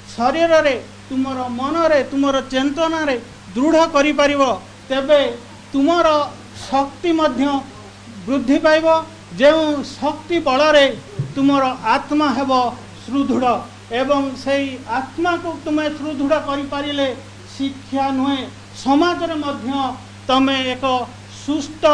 शरीर रे तुमर मन रे तुमर चेतना रे दृढ़ करि पारिबो तेबे तुमर शक्ति मध्य वृद्धि पाइब जो शक्ति बल रे तुमर आत्मा हेब सुदृढ़ एवं सेही आत्मा को तुम्हें सुदृढ़ करि पारिले शिक्षा नुहे समाज रे मध्य तमे एक सुस्थ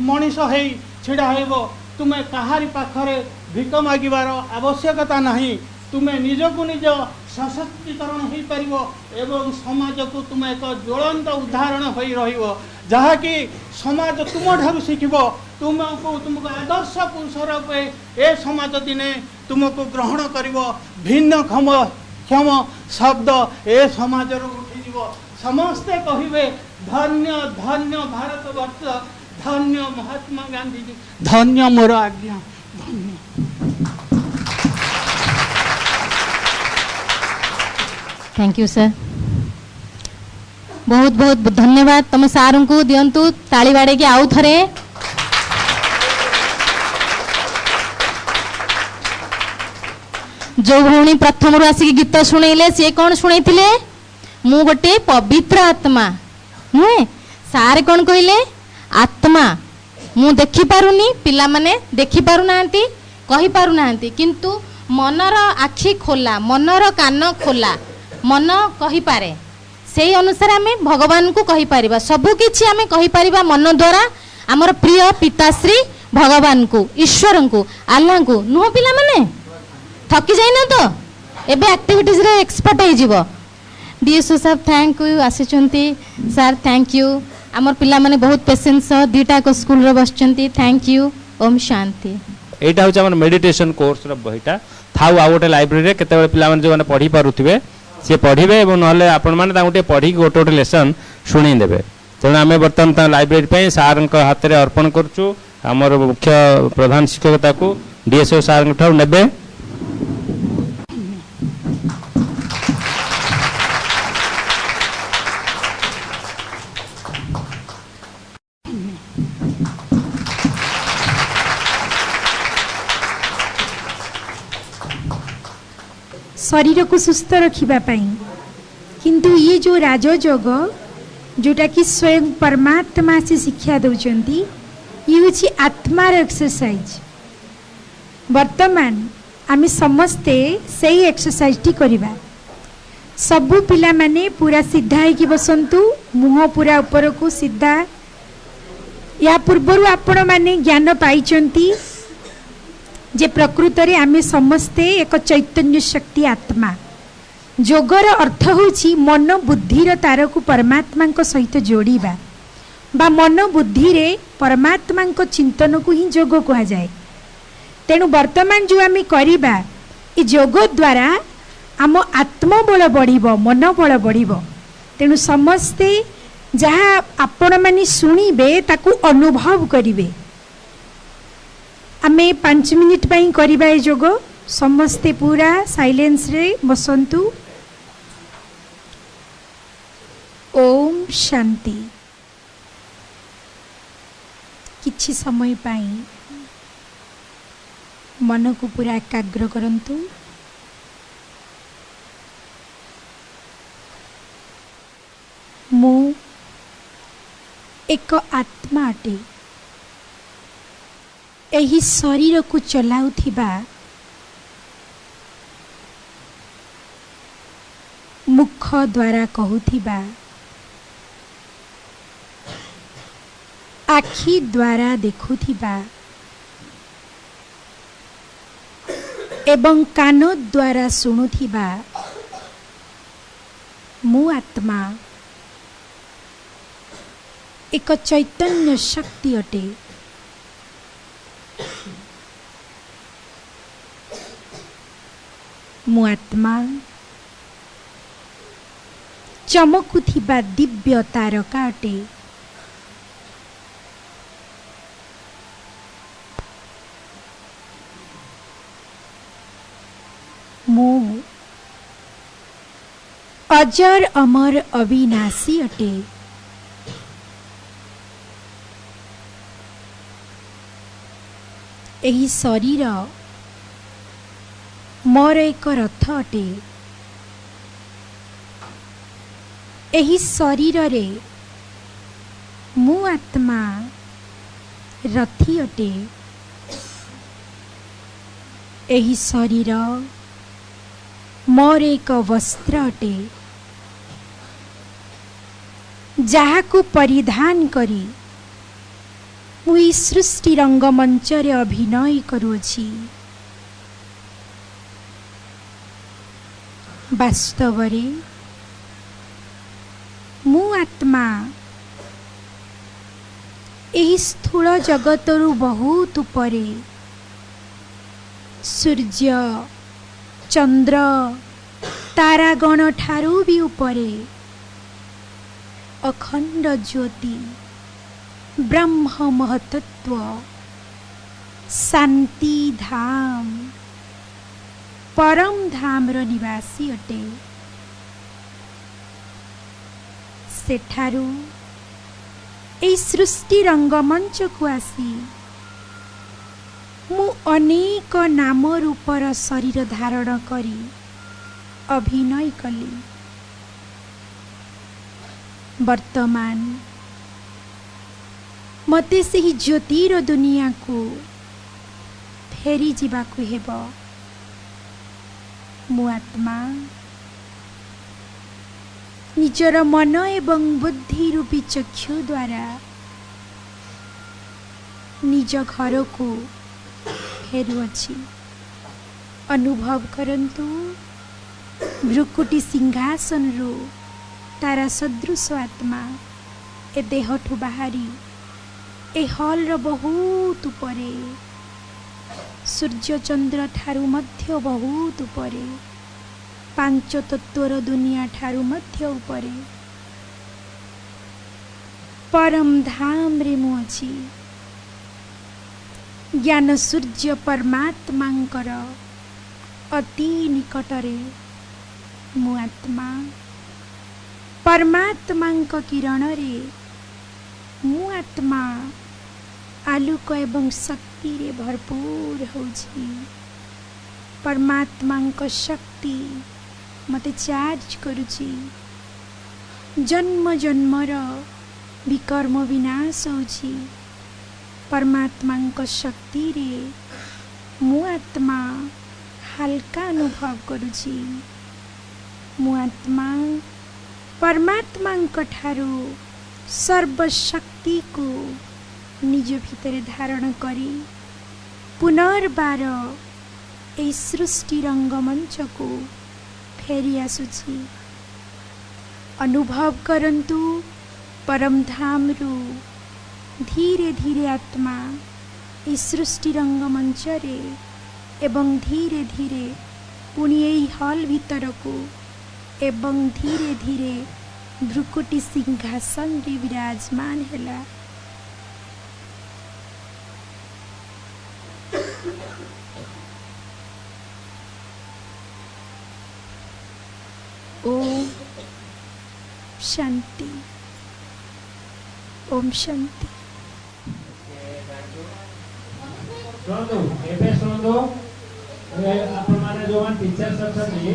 मनीष है छिड़ा हेब तुम्हें कहारी पाखरे भिक मागिबार आवश्यकता नहीं तुम्हें निजको निज सशक्तिकरण हो पारिबो एवं समाज को तुम एक ज्वलंत उदाहरण हो रहिबो जहाँकि समाज तुम ठारू शिखिबो तुमको आदर्श पुरुष रूपे ए समाज दिने तुमको ग्रहण करिबो भिन्न क्षम शब्द ए समाज उठिଯିବ समस्ते कहिबे धन्य धन्य भारतवर्ष धन्य महात्मा गांधी जी धन्य मोर आज्ञा धन्य। थैंक यू सर बहुत बहुत धन्यवाद तुम सार को दिंतु ताली बाड़े की आउ थे जो भौणी प्रथम रू आसिक गीत शुणेले सी कौन शुणेथिले मु गोटे पवित्र आत्मा नुहे सारे कौन कहले आत्मा मु देखि पारुनी पिला माने देखि पारु नांती कहि पारु नांती किंतु मनर आखि खोला मनर कान खोला मन कहि पारे से अनुसार आम भगवान को कहि पारिबा सबु किछि आम कहि पारिबा मन द्वारा आमर प्रिय पिताश्री भगवान को ईश्वर को आल्लाह को नुह पिला माने थकी जाई ना तो एबे एक्टिविटीज रे एक्सपर्ट हो जिवो डीएसओ साहब थैंक यू आसीचंती सर थैंक यू आमर पिला माने बहुत पेशेंस दुईटा को स्कूल रे बसचंती थैंक यू ओम शांति एटा हो हमर मेडिटेशन कोर्स रो बहिटा थाउ आ गोटे लाइब्रेरी रे केते पिला माने जो माने पढ़ी पारुथिबे से पढ़े और ना आपण मैंने गोटे पढ़ी गोटे गोटे लेसन शुणी देवे तेणु आम बर्तमान लाइब्रेरी सार हाथ में अर्पण करुँ आमर मुख्य प्रधान शिक्षकता को डीएसओ सार ने शरीर को सुस्थ रखापी किंतु ये जो राजयोग जोटा कि स्वयं परमात्मा से शिक्षा दौरान ये हूँ आत्मार एक्सरसाइज वर्तमान आम समस्ते से एक्सरसाइज टी करवा सबू पिला माने पूरा सीधा होगी बसंतु मुह पूरा ऊपर को सीधा या पूर्वर आपण माने ज्ञान पाइचंती जे प्रकृत रे आमे समस्ते एक चैतन्य शक्ति आत्मा जोगर अर्थ होछि मन बुद्धिर तार को परमात्मा सहित जोड़ीबा बा मन बुद्धि रे परमात्मा चिंतन को ही जोग कहा जाए तेणु वर्तमान जो आमे करिबा ए जोग द्वारा आम आत्मबल बढ़िबो मन बल बढ़िबो तेणु समस्ते जहाँ आपण माने सुनिबे ताकू अनुभव करिवे आमे 5 मिनिट पाई करिबा ए जोग समस्ते पूरा साइलेंस रे बसंतु ओम शांति किछि समय पाई मन को पूरा एकाग्र करंतु मु एक आत्मा अटे एही शरीर को चलाउथिबा मुख द्वारा कहूथिबा आखि द्वारा देखुथिबा एवं कान द्वारा सुनुथिबा ମୁଁ ଆତ୍ମା ଏକ ଚୈତନ୍ୟ ଶକ୍ତି ଅଟେ। ମୁଁ ଆତ୍ମା ଚମକୁଥିବା ଦିବ୍ୟ ତାରକା ଅଟେ। ମୁଁ अजर अमर अविनाशी अटे। एही शरीर मोर एक रथ अटे। एही शरीर रे मु आत्मा रथी अटे। एही शरीर मोर एक वस्त्र अटे, जहाकू परिधान करी मुई सृष्टि रंगमंच रे अभिनय करुछि। वास्तव रे मु आत्मा एही स्थूल जगतरु बहुत उपरे, सूर्य चंद्र तारागण ठारू भी उपरे अखंड ज्योति ब्रह्म महतत्व शांति धाम परम धाम रो निवासी अटे। सेठारू ए सृष्टि रंगमंच को आसी मु अनेक नाम रूपर शरीर धारण करी अभिनय कली। वर्तमान मते सही ज्योतिर दुनिया को फेरी जीवाकु हेबो। मु आत्मा निजर मन एवं बुद्धि रूपी चक्षु द्वारा निज घर को फेरुअछि। अनुभव करंतु भ्रुकुटी सिंहासन रो तारा सदृश आत्मा ए देहठु बाहरी ए हॉल रो बहुत उपरे, सूर्य चंद्र ठारू मध्य बहुत उपरे, पांच तत्वर दुनिया ठारू मध्य उपरे परम धाम रे मु अछि। ज्ञान सूर्य परमात्मांकर अति निकटरे मु आत्मा परमात्मांक किरण रे मु आत्मा आलोक एवं शक्ति रे भरपूर होछि। परमात्मांक शक्ति मते चार्ज करुछि। जन्म जन्मर विकर्म विनाश होछि। परमात्मांक शक्ति रे मु आत्मा हल्का अनुभव करुछि। मु आत्मा परमात्मांक ठारू सर्वशक्ति को निज भितर धारण करी पुनर्बार ए सृष्टि रंगमंच को फेरी आसुछि। अनुभव करंतु परम धाम रु धीरे धीरे आत्मा ए सृष्टि रंगमंच रे एवं धीरे धीरे पुणी एही हॉल भीतर को एवं धीरे धीरे भ्रुकुटी सिंहासन रे विराजमान हैला। ओम शांति, ओम शांति। शुणु एबे शुणु आपण माने जो टीचर्स अछथि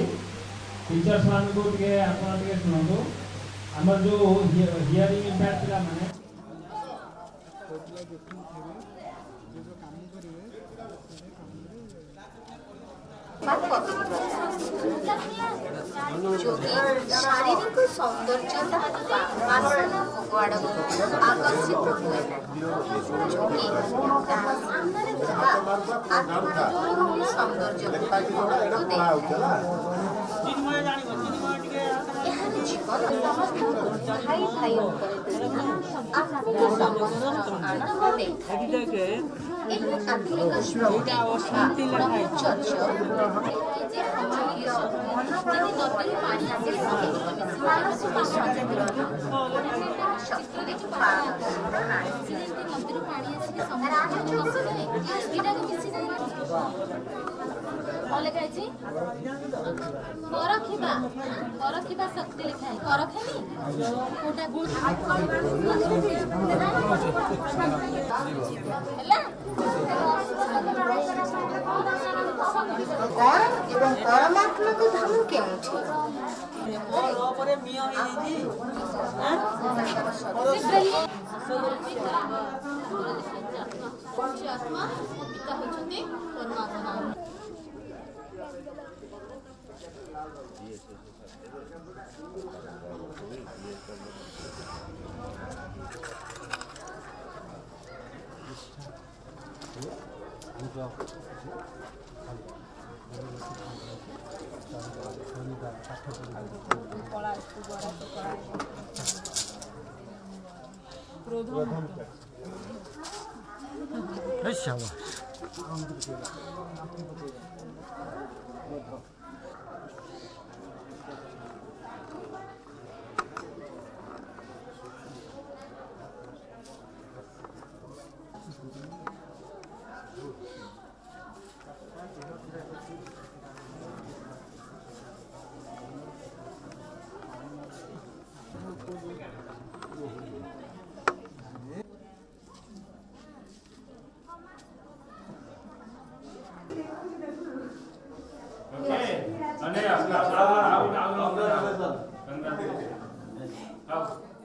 टीचर्स मान को के आपण के शुणु हमर जो हियरिंग इम्पैक्ट पिला माने शारीरिक सौंदर्यता वासना भोग आकर्षित हुए जोगी सामने ଥିବା आत्मा सौंदर्य एହାର ଜୀବନ ସମସ୍ତଙ୍କୁ ଭାଇ ଭାଇ ଉପରେ ଆତ୍ମିକ ସମ୍ପର୍କ ଆନନ୍ଦ ଦେଇଥାଏ। ଏହି ଆତ୍ମିକ ଚର୍ଚ୍ଚ ଯେ ଆମର ନଦୀରୁ ପାଣି ଆସିଲେ ମାନସିକ ଶକ୍ତିରେ ନଦୀରୁ ପାଣି ଆସିଲେ ଅଲଗା ହେଇଛି ପରଖିବା ଶକ୍ତି ଲେଖା ହେଇ ପରଖେନି କୋଉଟା ହେଲା ଏବଂ ପରମାତ୍ମାକୁ ଧାମ କେଉଁଠି ଆତ୍ମା ପିତା ହେଉଛନ୍ତି ପରମାତ୍ମା। Okay.